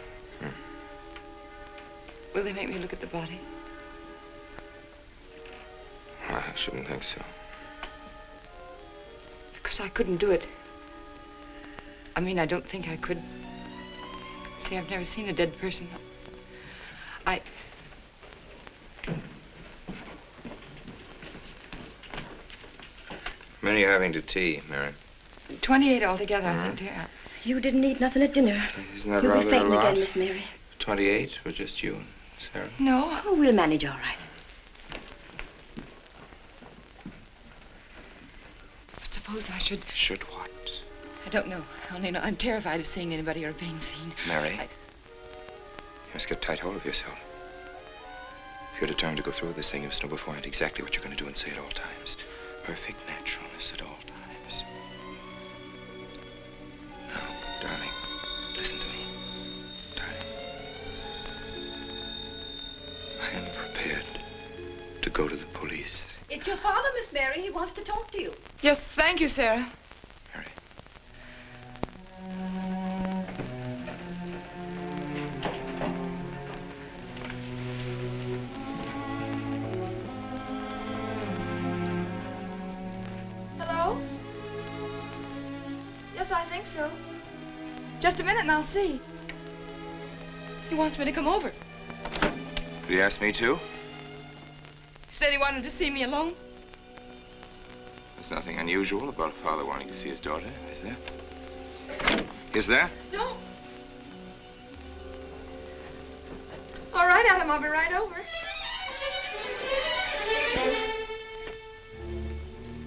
Will they make me look at the body? I shouldn't think so. Because I couldn't do it. I mean, I don't think I could. See, I've never seen a dead person. Many are having to tea, Mary. 28 altogether, I think, dear. You didn't eat nothing at dinner. Isn't that You'll rather be fainting a lot? again, Miss Mary. 28 for just you and Sarah? No. Oh, we'll manage all right. But suppose I should... Should what? I don't know. I only know I'm terrified of seeing anybody or being seen. Mary, you must get tight hold of yourself. If you're determined to go through with this thing, you must know beforehand exactly what you're going to do and say at all times. Perfect naturalness at all times. wants to talk to you. Yes, thank you, Sarah. Hello? Yes, I think so. Just a minute and I'll see. He wants me to come over. Did he ask me to? He said he wanted to see me alone. There's nothing unusual about a father wanting to see his daughter, is there? Is there? No. All right, Adam, I'll be right over.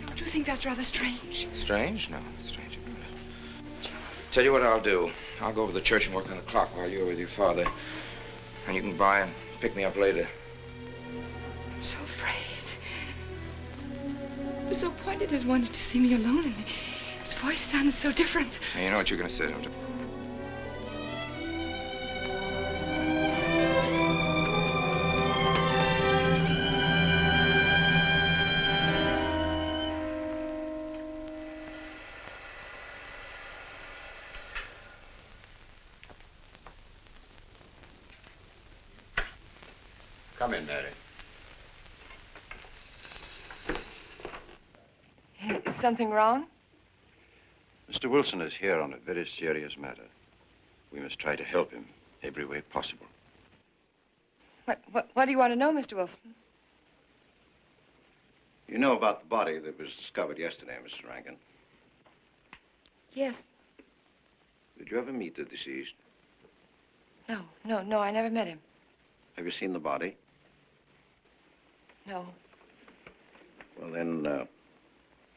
Don't you think that's rather strange? Strange? No, strange about it. Tell you what I'll do. I'll go over to the church and work on the clock while you're with your father. And you can by and pick me up later. I'm so afraid. He was so pointed as wanted to see me alone, and his voice sounded so different. Hey, you know what you're going to say, don't you? Come in, Mary. Is something wrong? Mr. Wilson is here on a very serious matter. We must try to help him every way possible. What do you want to know, Mr. Wilson? You know about the body that was discovered yesterday, Mrs. Rankin. Yes. Did you ever meet the deceased? No, I never met him. Have you seen the body? No. Well, then,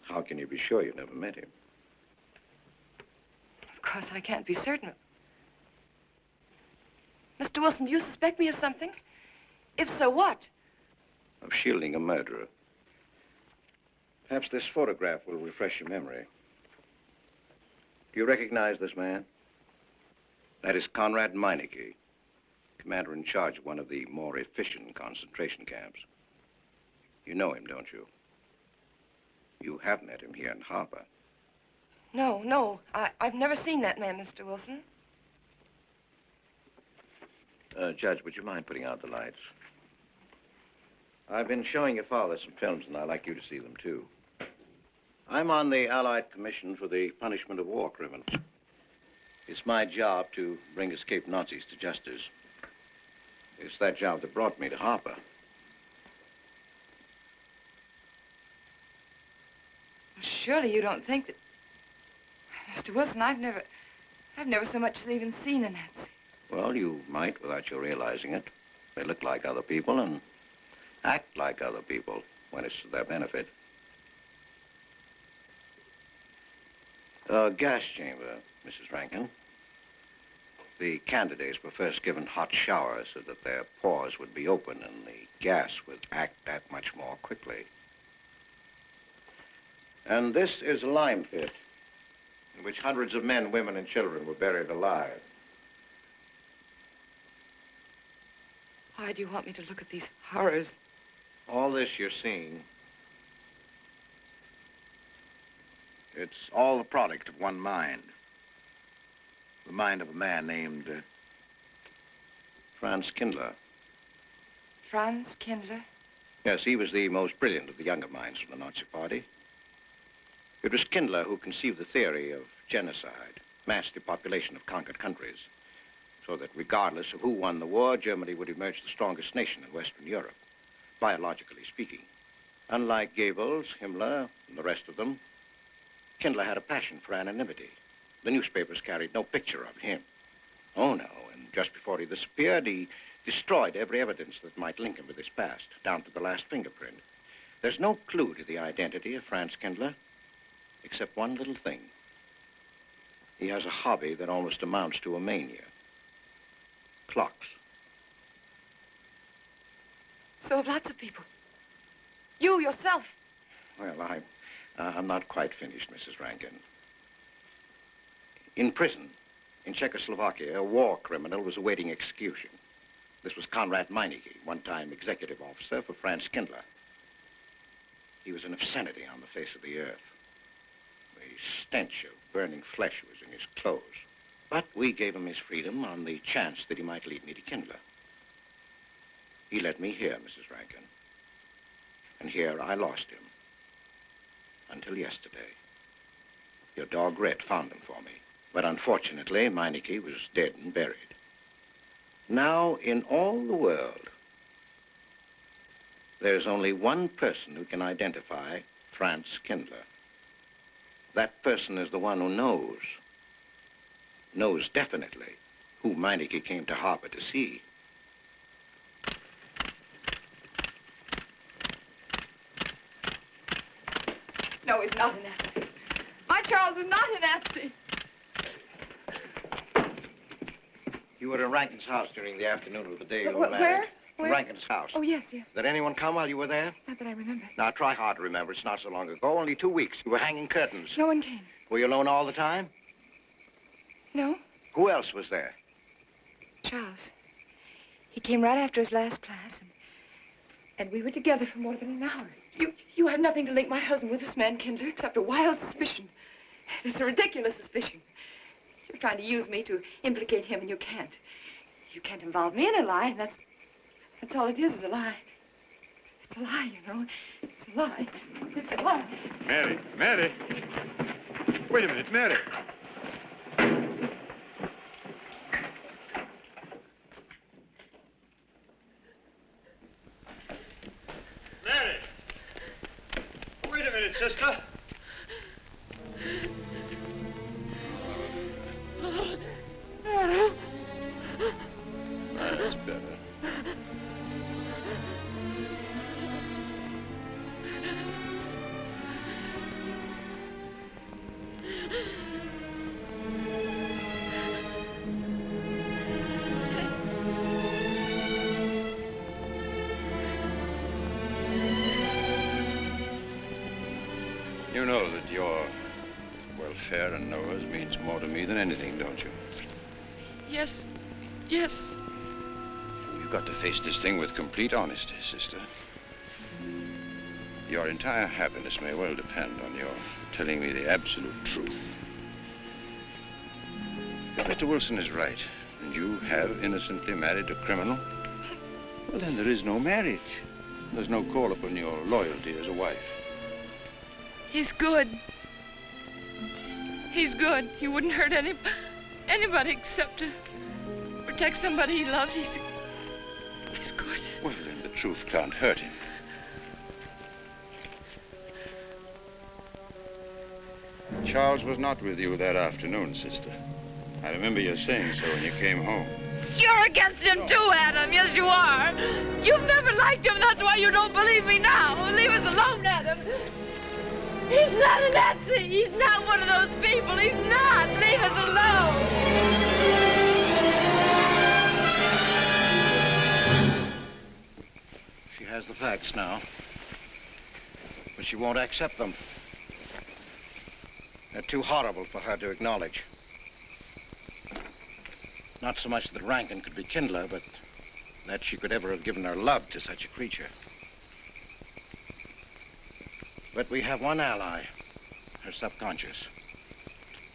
how can you be sure you never met him? Of course, I can't be certain. Mr. Wilson, do you suspect me of something? If so, what? Of shielding a murderer. Perhaps this photograph will refresh your memory. Do you recognize this man? That is Conrad Meineke, commander in charge of one of the more efficient concentration camps. You know him, don't you? You have met him here in Harper. No, I've never seen that man, Mr. Wilson. Judge, would you mind putting out the lights? I've been showing your father some films, and I'd like you to see them, too. I'm on the Allied Commission for the Punishment of War Criminals. It's my job to bring escaped Nazis to justice. It's that job that brought me to Harper. Surely you don't think that... Mr. Wilson, I've never so much as even seen a Nazi. Well, you might without you realizing it. They look like other people and act like other people when it's to their benefit. A gas chamber, Mrs. Rankin. The candidates were first given hot showers so that their pores would be open and the gas would act that much more quickly. And this is a lime pit in which hundreds of men, women, and children were buried alive. Why do you want me to look at these horrors? All this you're seeing, it's all the product of one mind. The mind of a man named Franz Kindler. Franz Kindler? Yes, he was the most brilliant of the younger minds of the Nazi Party. It was Kindler who conceived the theory of genocide, mass depopulation of conquered countries, so that regardless of who won the war, Germany would emerge the strongest nation in Western Europe, biologically speaking. Unlike Goebbels, Himmler, and the rest of them, Kindler had a passion for anonymity. The newspapers carried no picture of him. Oh, no, and just before he disappeared, he destroyed every evidence that might link him with his past, down to the last fingerprint. There's no clue to the identity of Franz Kindler, except one little thing. He has a hobby that almost amounts to a mania. Clocks. So have lots of people. You, yourself. Well, I'm not quite finished, Mrs. Rankin. In prison, in Czechoslovakia, a war criminal was awaiting execution. This was Conrad Meineke, one-time executive officer for Franz Kindler. He was an obscenity on the face of the earth. The stench of burning flesh was in his clothes. But we gave him his freedom on the chance that he might lead me to Kindler. He led me here, Mrs. Rankin. And here I lost him. Until yesterday. Your dog Red found him for me. But unfortunately, Meineke was dead and buried. Now, in all the world, there's only one person who can identify Franz Kindler. That person is the one who knows definitely who Meineke came to harbor to see. No, he's not a Nazi. My Charles is not a Nazi. You were in Rankin's house during the afternoon of the day you were married. Where? Where? Rankin's house. Oh, yes, yes. Did anyone come while you were there? Not that I remember. Now, try hard to remember. It's not so long ago. Only 2 weeks. You were hanging curtains. No one came. Were you alone all the time? No. Who else was there? Charles. He came right after his last class, and we were together for more than an hour. You have nothing to link my husband with this man, Kindler, except a wild suspicion. It's a ridiculous suspicion. You're trying to use me to implicate him, and you can't. You can't involve me in a lie, and that's all it is a lie. It's a lie, you know. It's a lie. It's a lie. Mary. Wait a minute, Mary. Mary! Wait a minute, sister. That's better. You know that your welfare and Noah's means more to me than anything, don't you? Yes. Yes. You've got to face this thing with complete honesty, sister. Your entire happiness may well depend on your telling me the absolute truth. If Mr. Wilson is right, and you have innocently married a criminal, well, then there is no marriage. There's no call upon your loyalty as a wife. He's good. He's good. He wouldn't hurt anybody except to protect somebody he loved. He's good. Well, then the truth can't hurt him. Charles was not with you that afternoon, sister. I remember you saying so when you came home. You're against him too, Adam. Yes, you are. You've never liked him. That's why you don't believe me now. Leave us alone, Adam. He's not a Nazi. He's not one of those people. He's not. Leave us alone. She has the facts now, but she won't accept them. They're too horrible for her to acknowledge. Not so much that Rankin could be Kindler, but that she could ever have given her love to such a creature. But we have one ally, her subconscious.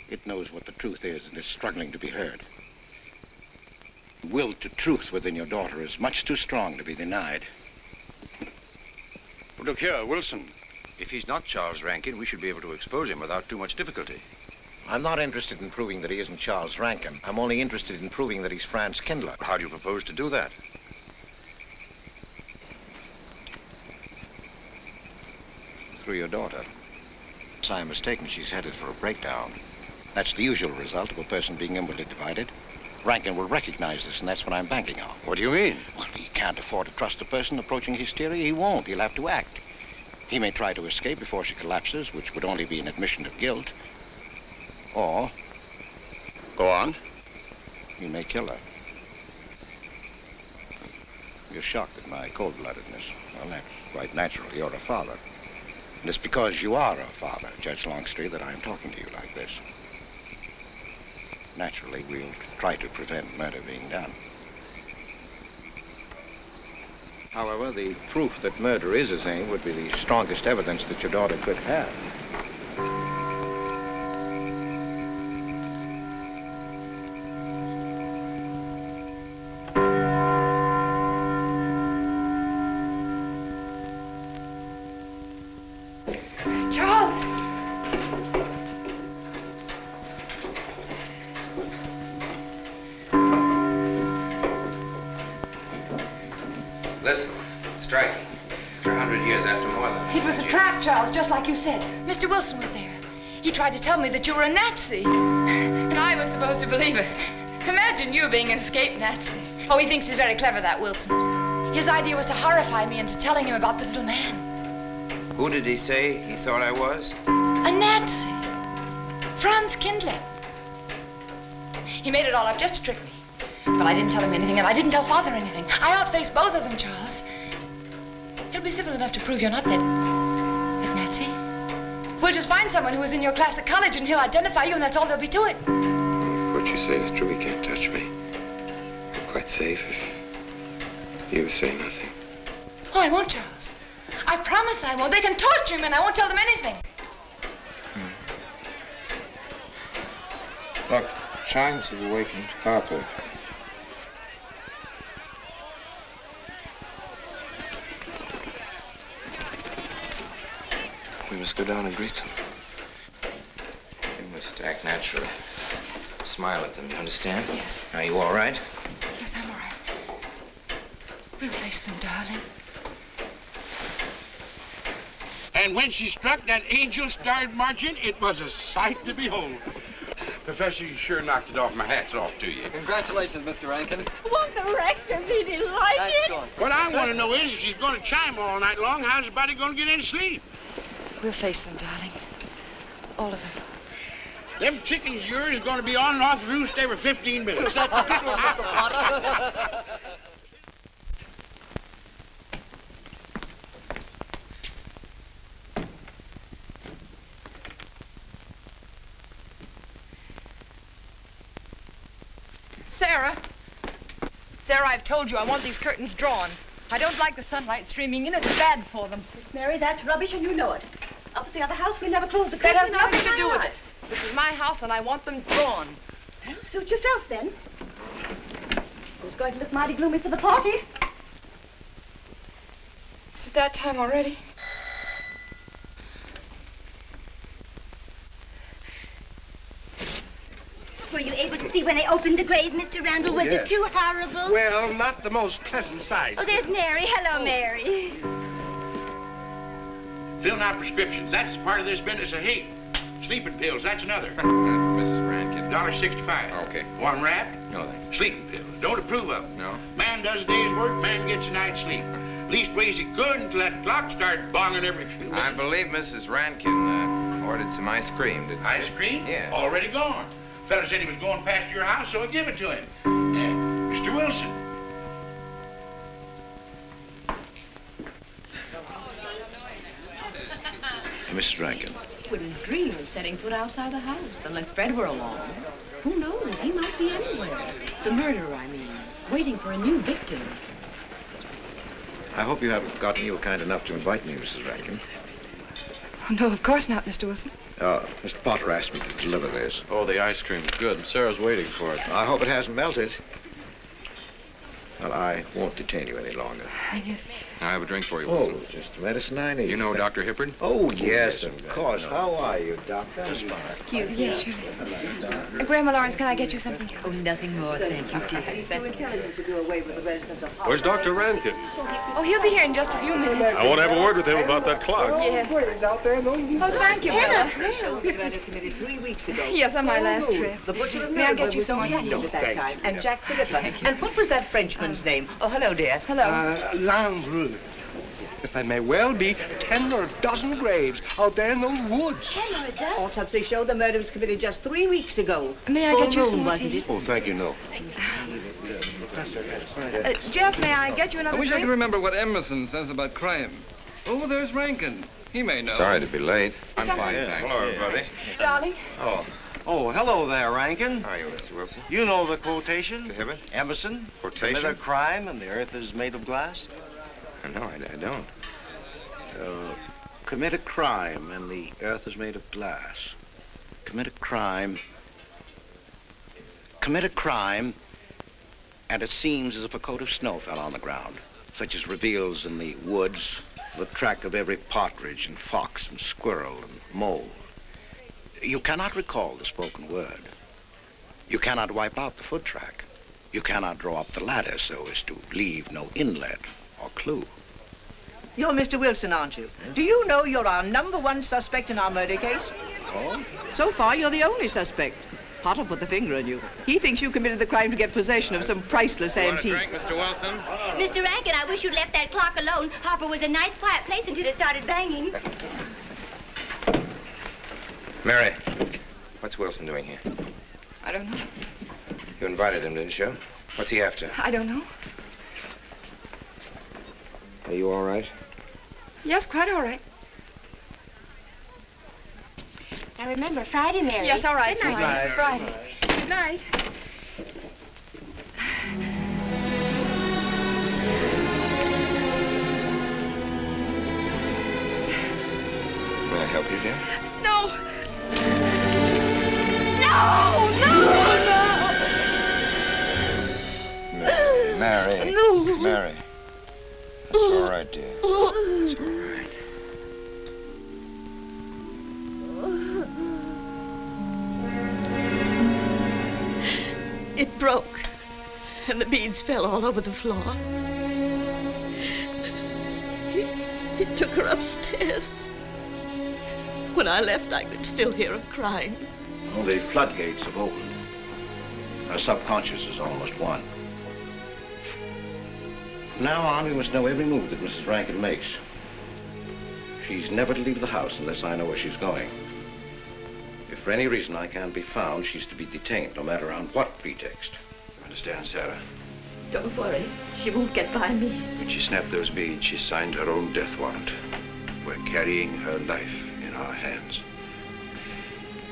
It knows what the truth is and is struggling to be heard. The will to truth within your daughter is much too strong to be denied. But look here, Wilson. If he's not Charles Rankin, we should be able to expose him without too much difficulty. I'm not interested in proving that he isn't Charles Rankin. I'm only interested in proving that he's Franz Kindler. How do you propose to do that? Through your daughter. If I'm mistaken, she's headed for a breakdown. That's the usual result of a person being inwardly divided. Rankin will recognize this, and that's what I'm banking on. What do you mean? Well, he can't afford to trust a person approaching hysteria. He won't. He'll have to act. He may try to escape before she collapses, which would only be an admission of guilt. Or... Go on. He may kill her. You're shocked at my cold-bloodedness. Well, that's quite natural. You're a father. And it's because you are a father, Judge Longstreet, that I'm talking to you like this. Naturally, we'll try to prevent murder being done. However, the proof that murder is his aim would be the strongest evidence that your daughter could have. Charles! Listen, striking. For 100 years after more than... It was a trap, Charles, just like you said. Mr. Wilson was there. He tried to tell me that you were a Nazi. And I was supposed to believe it. Imagine you being an escaped Nazi. Oh, he thinks he's very clever, that Wilson. His idea was to horrify me into telling him about the little man. Who did he say he thought I was? A Nazi. Franz Kindler. He made it all up just to trick me. But I didn't tell him anything, and I didn't tell Father anything. I outfaced both of them, Charles. He'll be civil enough to prove you're not that Nazi. We'll just find someone who was in your class at college, and he'll identify you, and that's all there'll be to it. What you say is true. He can't touch me. I'm quite safe if you say nothing. Oh, I won't, Charles. I promise I won't. They can torture him, and I won't tell them anything. Look, chimes have awakened Harper. We must go down and greet them. We must act naturally. Yes. Smile at them, you understand? Yes. Are you all right? Yes, I'm all right. We'll face them, darling. And when she struck that angel-starred marching, it was a sight to behold. Professor, you sure knocked it off. My hat's off to you. Congratulations, Mr. Rankin. Won't the rector be delighted? What I want to know is, if she's going to chime all night long, how's the body going to get any sleep? We'll face them, darling. All of them. Them chickens of yours are going to be on and off the roost every 15 minutes. That's a good one, Mr. Potter. Sarah. Sarah, I've told you I want these curtains drawn. I don't like the sunlight streaming in. It's bad for them. Miss Mary, that's rubbish and you know it. Up at the other house, we never close the That curtains. has nothing to do with it. This is my house and I want them drawn. Well, suit yourself then. It's going to look mighty gloomy for the party. Is it that time already? Were you able to see when they opened the grave, Mr. Randall? Was it too horrible? Well, not the most pleasant sight. Oh, there's Mary. Hello, Mary. Filling out prescriptions, that's part of this business of hate. Sleeping pills, that's another. Mrs. Rankin. $1.65. Okay. One wrap? No, thanks. Sleeping pills. Don't approve of them. No. Man does a day's work, man gets a night's sleep. Leastways he could until that clock started bonging every few minutes. I believe Mrs. Rankin ordered some ice cream. Ice cream? Yeah. Already gone. Fella said he was going past your house, so I give it to him. Mr. Wilson. Mrs. Rankin. Wouldn't dream of setting foot outside the house unless Fred were along. Who knows? He might be anywhere. The murderer, I mean, waiting for a new victim. I hope you haven't forgotten you were kind enough to invite me, Mrs. Rankin. Oh, no, of course not, Mr. Wilson. Mr. Potter asked me to deliver this. Oh, the ice cream's good. Sarah's waiting for it. I hope it hasn't melted. Well, I won't detain you any longer. Yes. I have a drink for you, Oh, Wilson. just the medicine I need. You know Dr. Hippard? Oh, yes, of course. How are you, Doctor? Excuse me. Yes, surely. Grandma Lawrence, can I get you something else? Oh, nothing more, thank you, dear. He's too intelligent to do away with the residents of Where's Dr. Rankin? Oh, he'll be here in just a few minutes. I want to have a word with him about that clock. Yes. Oh, thank you, Bella. Committee 3 weeks ago. Yes, on my last trip. The butcher of May I get you was some on more hand tea? at that time. And Jack Philippa. And what was that Frenchman's name? Oh, hello, dear. Hello. Landru. Yes, there may well be 10 or a dozen graves out there in those woods. 10 or a dozen? Autopsy showed the murder was committed just 3 weeks ago. May I Full get you some moon, more wasn't tea? it? Oh, thank you, no. Jeff, may I get you another I wish I drink? could remember what Emerson says about crime. Oh, there's Rankin. He may know. Sorry to be late. I'm fine, thanks. Hello, everybody. Darling. Oh, hello there, Rankin. How are you, Mr. Wilson? You know the quotation? To Hibbert? Emerson. Quotation? Commit a crime and the earth is made of glass. No, I don't. Commit a crime and the earth is made of glass. Commit a crime and it seems as if a coat of snow fell on the ground, such as reveals in the woods the track of every partridge and fox and squirrel and mole. You cannot recall the spoken word. You cannot wipe out the foot track. You cannot draw up the ladder so as to leave no inlet or clue. You're Mr. Wilson, aren't you? Do you know you're our #1 suspect in our murder case? Oh? So far, you're the only suspect. Potter put the finger on you. He thinks you committed the crime to get possession of some priceless antique. Want a drink, Mr. Wilson? Mr. Rankin, I wish you'd left that clock alone. Harper was a nice, quiet place until it started banging. Mary, what's Wilson doing here? I don't know. You invited him, didn't you? What's he after? I don't know. Are you all right? Yes, quite all right. Now remember, Friday, Mary. Yes, all right. Good night. Friday. Good night. May I help you, dear? No! No! Mary. No! Mary. It's all right, dear. It's all right. It broke, and the beads fell all over the floor. He took her upstairs. When I left, I could still hear her crying. Well, the floodgates have opened. Her subconscious is almost won. From now on, we must know every move that Mrs. Rankin makes. She's never to leave the house unless I know where she's going. If for any reason I can't be found, she's to be detained, no matter on what pretext. Understand, Sarah? Don't worry. She won't get by me. When she snapped those beads, she signed her own death warrant. We're carrying her life in our hands.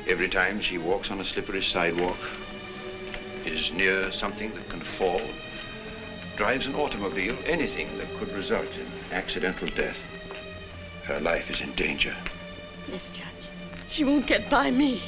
Every time she walks on a slippery sidewalk, is near something that can fall, drives an automobile, anything that could result in accidental death, her life is in danger. Yes, Judge. She won't get by me.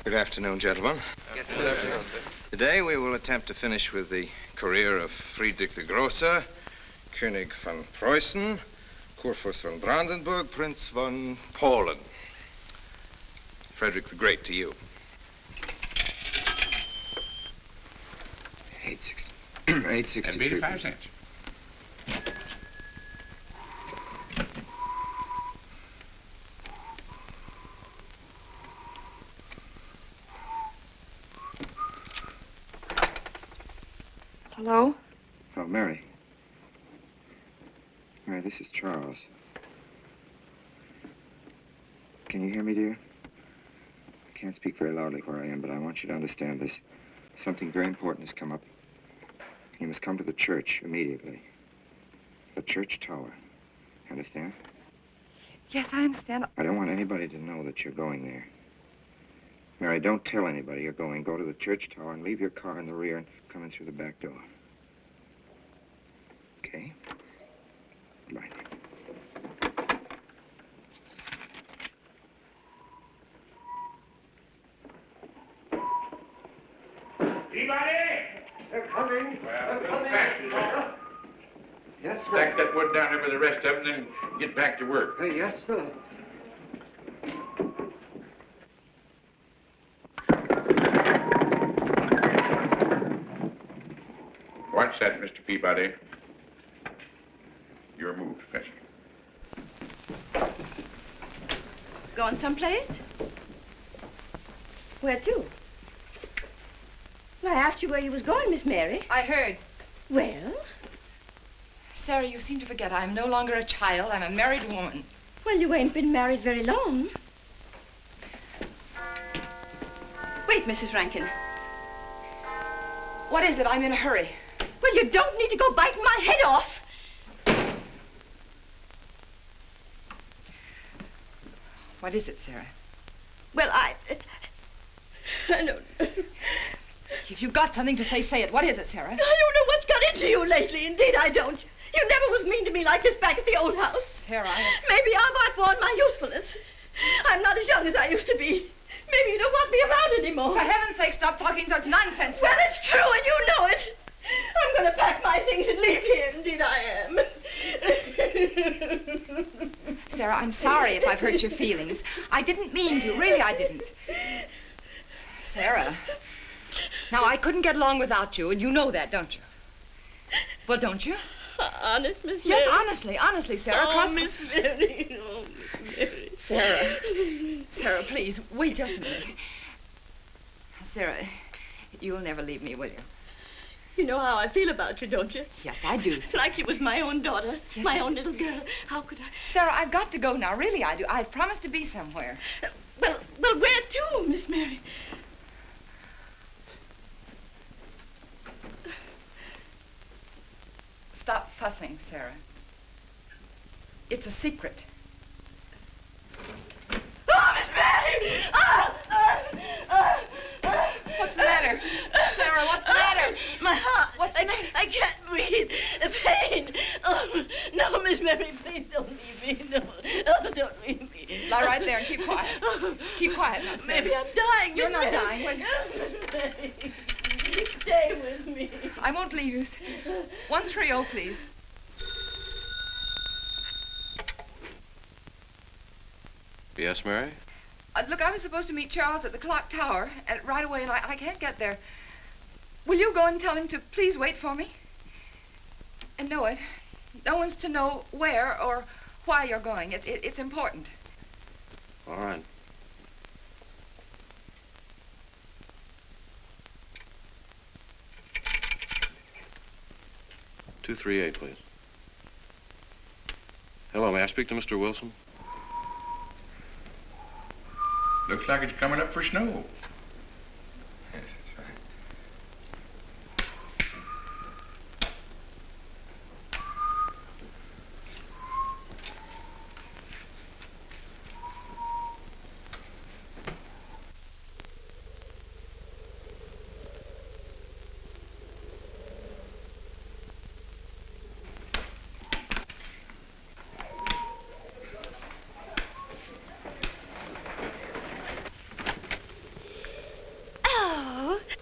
Good afternoon, gentlemen. Good afternoon, sir. Today we will attempt to finish with the career of Friedrich the Großer, König von Preußen, Kurfürst von Brandenburg, Prince von Polen. Frederick the Great to you. 863. That'd be 85 cents. Hello? Oh, Mary. Mary, this is Charles. Can you hear me, dear? I can't speak very loudly where I am, but I want you to understand this. Something very important has come up. You must come to the church immediately. The church tower. Understand? Yes, I understand. I don't want anybody to know that you're going there. Mary, don't tell anybody you're going. Go to the church tower and leave your car in the rear and come in through the back door. Okay? Right. Anybody? They're coming. Well, They're a little coming. faster, sir. Yes, sir. Stack that wood down there with the rest of them, then get back to work. Yes, sir. box set, Mr. Peabody. Your move, Professor. Going someplace? Where to? Well, I asked you where you was going, Miss Mary. I heard. Well? Sarah, you seem to forget I'm no longer a child. I'm a married woman. Well, you ain't been married very long. Wait, Mrs. Rankin. What is it? I'm in a hurry. Well, you don't need to go biting my head off. What is it, Sarah? Well, I don't know. If you've got something to say, say it. What is it, Sarah? I don't know what's got into you lately. Indeed, I don't. You never was mean to me like this back at the old house. Sarah, Maybe I've outworn my usefulness. I'm not as young as I used to be. Maybe you don't want me around anymore. For heaven's sake, stop talking such nonsense, Sarah. Well, it's true, and you know it. I'm going to pack my things and leave here. Indeed, I am. Sarah, I'm sorry if I've hurt your feelings. I didn't mean to. Really, I didn't. Sarah. Now, I couldn't get along without you, and you know that, don't you? Well, don't you? Honest, Miss Mary? Yes, honestly, Sarah. Oh, Miss Mary. Oh, Miss Mary. Sarah, please, wait just a minute. Sarah, you'll never leave me, will you? You know how I feel about you, don't you? Yes, I do. It's like you was my own daughter, Yes, my own little girl. How could I? Sarah, I've got to go now. Really, I do. I've promised to be somewhere. Well, where to, Miss Mary? Stop fussing, Sarah. It's a secret. Oh, Miss Mary! What's the matter? Sarah, what's the matter? My heart. What's the matter? I can't breathe. The pain. Oh, no, Miss Mary, please don't leave me. No. Oh, don't leave me. Lie right there and keep quiet. Keep quiet now, Sarah. Maybe I'm dying, You're Miss not Mary. dying. Miss Mary, stay with me. I won't leave you. 130, please. Yes, Mary? Look, I was supposed to meet Charles at the clock tower right away, and I can't get there. Will you go and tell him to please wait for me? And no one's to know where or why you're going. It's important. All right. "238, please. Hello, may I speak to Mr. Wilson? Looks like it's coming up for snow. Yes, that's right.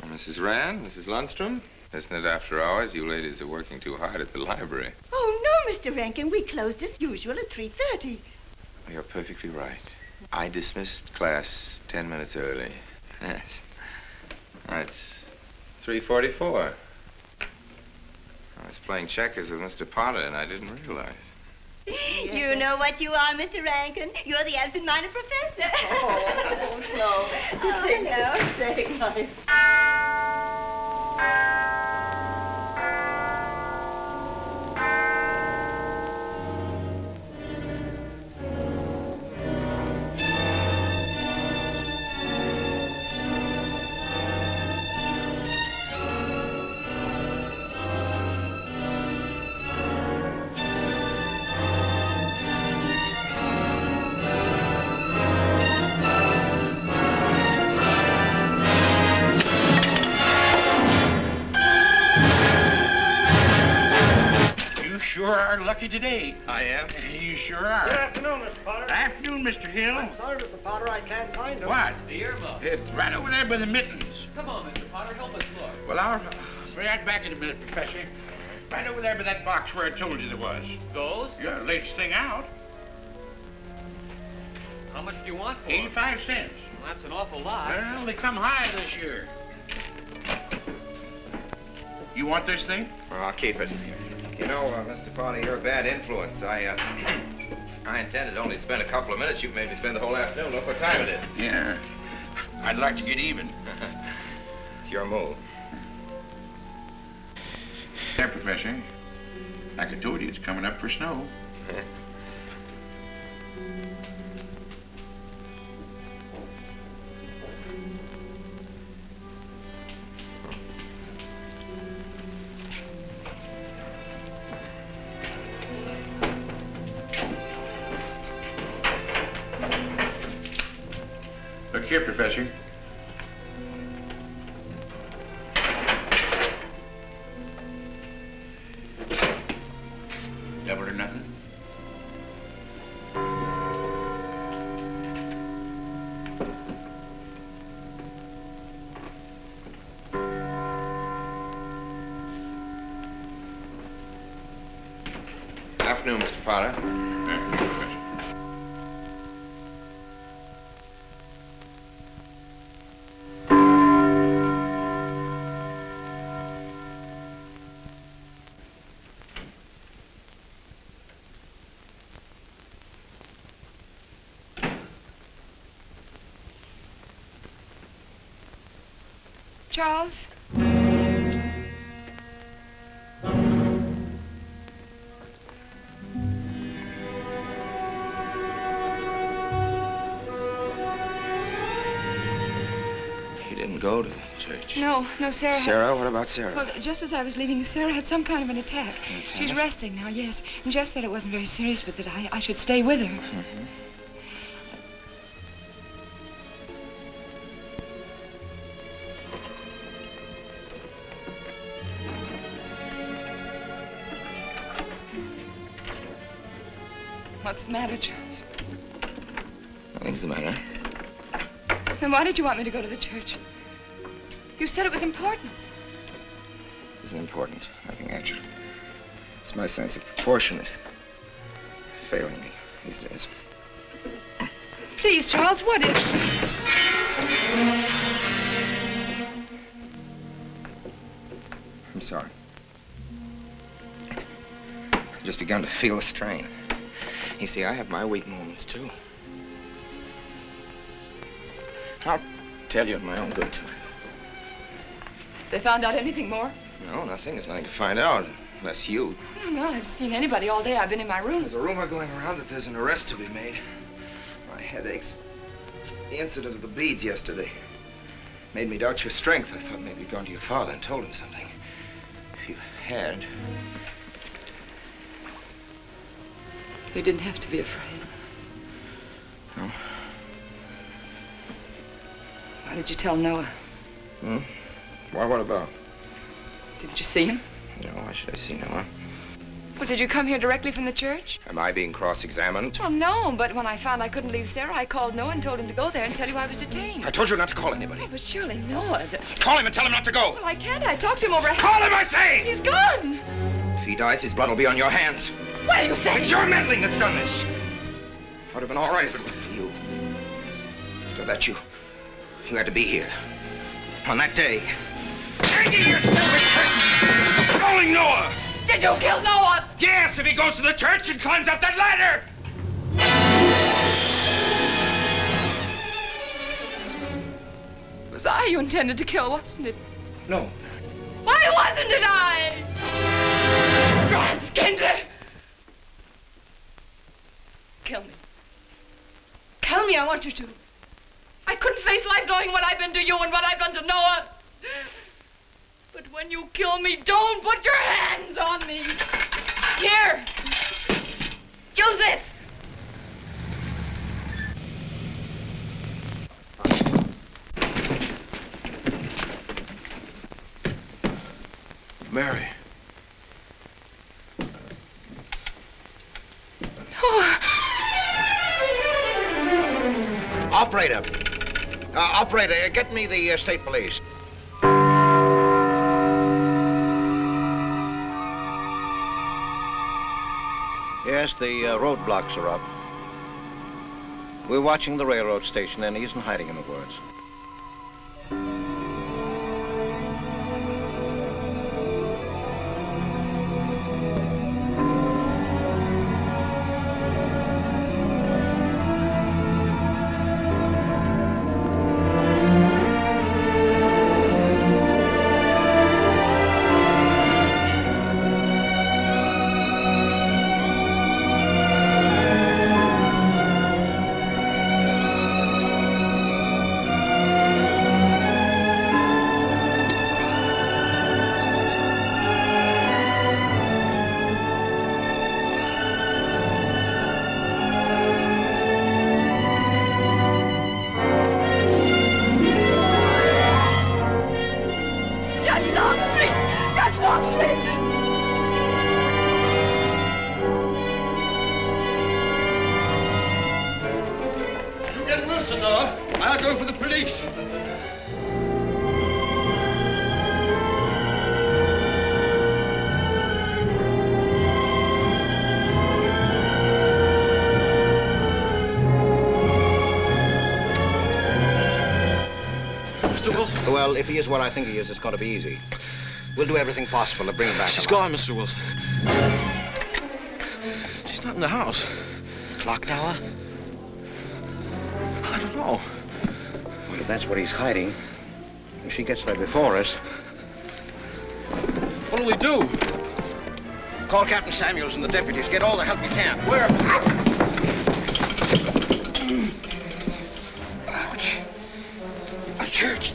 Mrs. Rand, Mrs. Lundstrom, isn't it after hours? You ladies are working too hard at the library. Oh, no, Mr. Rankin. We closed as usual at 3:30. You're perfectly right. I dismissed class 10 minutes early. Yes. It's 3:44. I was playing checkers with Mr. Potter, and I didn't realize. You know what you are, Mr. Rankin? You're the absent-minded professor. Oh, no. Oh, no. Say nice. Lucky today. I am. You sure are. Good afternoon, Mr. Potter. Afternoon, Mr. Hill. I'm sorry, Mr. Potter, I can't find him. What? The earmuff. It's right over there by the mittens. Come on, Mr. Potter, help us look. Well, I'll be right back in a minute, Professor. Right over there by that box where I told you there was. Those? Yeah, latest thing out. How much do you want for 85 cents. Well, that's an awful lot. Well, they come high this year. You want this thing? Well, I'll keep it. You know, Mr. Potter, you're a bad influence. I intended only to spend a couple of minutes. You've made me spend the whole afternoon. Look what time it is. Yeah. I'd like to get even. It's your move. Yeah, Professor. Like I told you, it's coming up for snow. Look here, Professor. Double or nothing? Afternoon, Mr. Potter. Afternoon, Professor. Charles? He didn't go to the church. No, Sarah. Sarah? What about Sarah? Well, just as I was leaving, Sarah had some kind of an attack. She's resting now, yes. And Jeff said it wasn't very serious, but that I should stay with her. Mm-hmm. What's the matter, Charles? Nothing's the matter. Then why did you want me to go to the church? You said it was important. It isn't important. Nothing actually. It's my sense of proportion is failing me these days. Please, Charles, what is it? I'm sorry. I've just begun to feel the strain. You see, I have my weak moments, too. I'll tell you in my own good time. They found out anything more? No, nothing. There's nothing to find out, unless you. No, I haven't seen anybody all day. I've been in my room. There's a rumor going around that there's an arrest to be made. My head aches. The incident of the beads yesterday made me doubt your strength. I thought maybe you'd gone to your father and told him something. If you had... You didn't have to be afraid. No? Why did you tell Noah? Hmm? Why, what about? Didn't you see him? No, why should I see Noah? Well, did you come here directly from the church? Am I being cross-examined? Well, no, but when I found I couldn't leave Sarah, I called Noah and told him to go there and tell you I was detained. I told you not to call anybody. Oh, but surely Noah... Call him and tell him not to go. Well, I can't. I talked to him over... Call him, I say! He's gone! If he dies, his blood will be on your hands. What are you saying? It's your meddling that's done this. Would have been all right if it wasn't for you. So that you had to be here. On that day. Hanging your stupid curtain! Calling Noah! Did you kill Noah? Yes, if he goes to the church and climbs up that ladder! It was I you intended to kill, wasn't it? No. Why wasn't it I? Franz Kindler! Kill me. Kill me, I want you to. I couldn't face life knowing what I've been to you and what I've done to Noah. But when you kill me, don't put your hands on me. Here. Use this. Mary. Oh. Operator. Operator, get me the state police. Yes, the roadblocks are up. We're watching the railroad station, and he isn't hiding in the woods. Wilson, Noir. I'll go for the police. Mr. Wilson? Well, if he is what I think he is, it's going to be easy. We'll do everything possible to bring him back. She's gone, Mr. Wilson. She's not in the house. Clock tower? I don't know. Well, if that's what he's hiding, if she gets there before us... What'll we do? Call Captain Samuels and the deputies. Get all the help you can. Where? Ouch.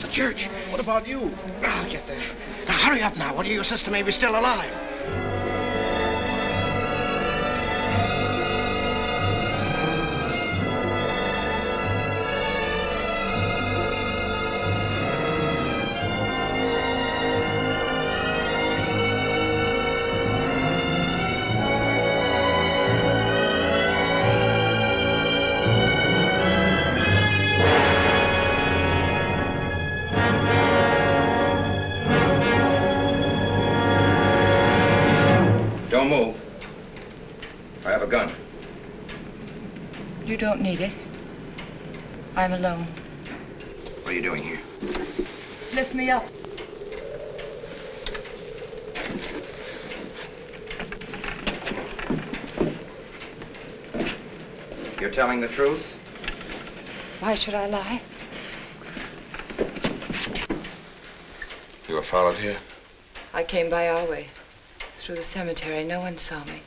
The church. What about you? I'll get there. Now, hurry up now. One of your sister may be still alive. Don't move. I have a gun. You don't need it. I'm alone. What are you doing here? Lift me up. You're telling the truth? Why should I lie? You were followed here? I came by our way. Through the cemetery. No one saw me.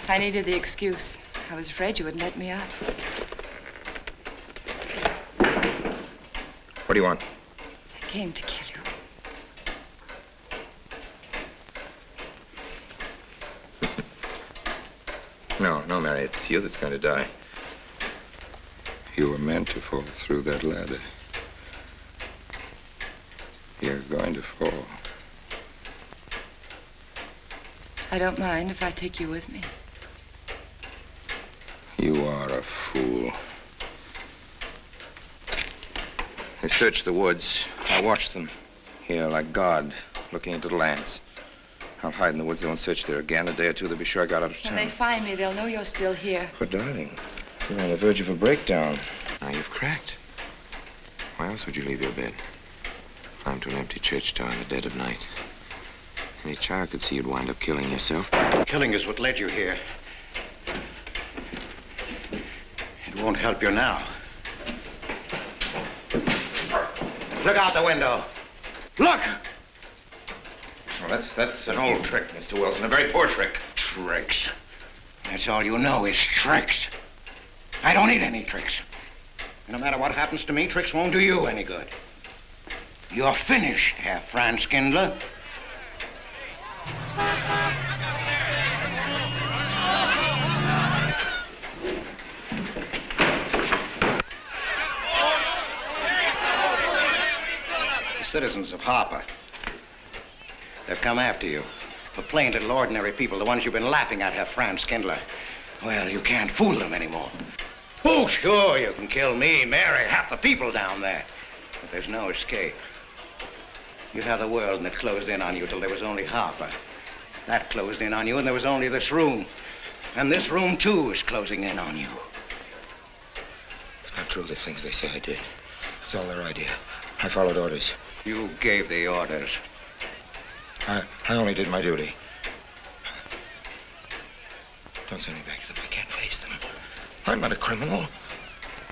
I needed the excuse. I was afraid you wouldn't let me out. What do you want? I came to kill you. No, Mary, it's you that's going to die. You were meant to fall through that ladder. You're going to fall. I don't mind if I take you with me. You are a fool. They searched the woods. I watched them. Here, like God, looking into the lands. I'll hide in the woods. They won't search there again. A day or two, they'll be sure I got out of town. When they find me, they'll know you're still here. But, darling, you're on the verge of a breakdown. Now you've cracked. Why else would you leave your bed? Climb to an empty church tower in the dead of night. Any child could see you'd wind up killing yourself. Killing is what led you here. It won't help you now. Look out the window. Look! Well, that's an old trick, Mr. Wilson. A very poor trick. Tricks. That's all you know is tricks. I don't need any tricks. No matter what happens to me, tricks won't do you any good. You're finished, Herr Franz Kindler. The citizens of Harper. They've come after you. The plain little ordinary people, the ones you've been laughing at, Herr Franz Kindler. Well, you can't fool them anymore. Oh, sure, you can kill me, Mary, half the people down there. But there's no escape. You have the world, and it closed in on you till there was only Harper. That closed in on you, and there was only this room. And this room, too, is closing in on you. It's not true, the things they say I did. It's all their idea. I followed orders. You gave the orders. I only did my duty. Don't send me back to them. I can't face them. I'm not a criminal.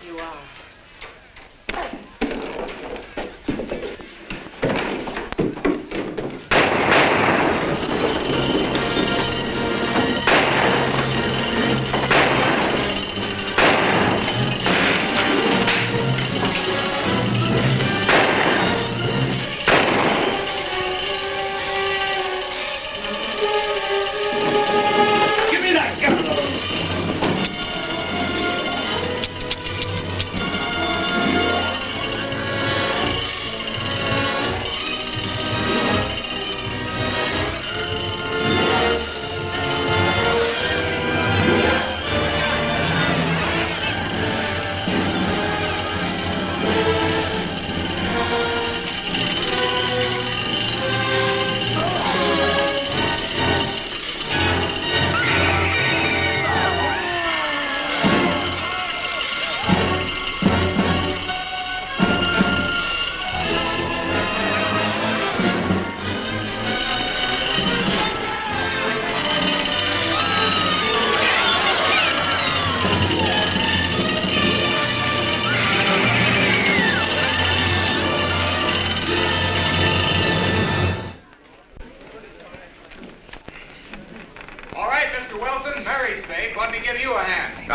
You are. Give me that gun! All right, Mr. Wilson, Mary's safe. Let me give you a hand.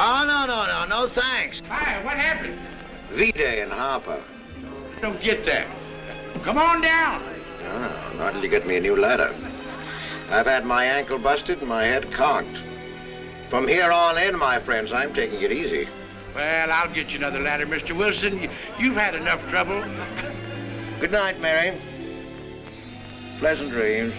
No, thanks. Hi, what happened? V-Day in Harper. I don't get that. Come on down. Oh, not till you get me a new ladder. I've had my ankle busted and my head conked. From here on in, my friends, I'm taking it easy. Well, I'll get you another ladder, Mr. Wilson. You've had enough trouble. Good night, Mary. Pleasant dreams.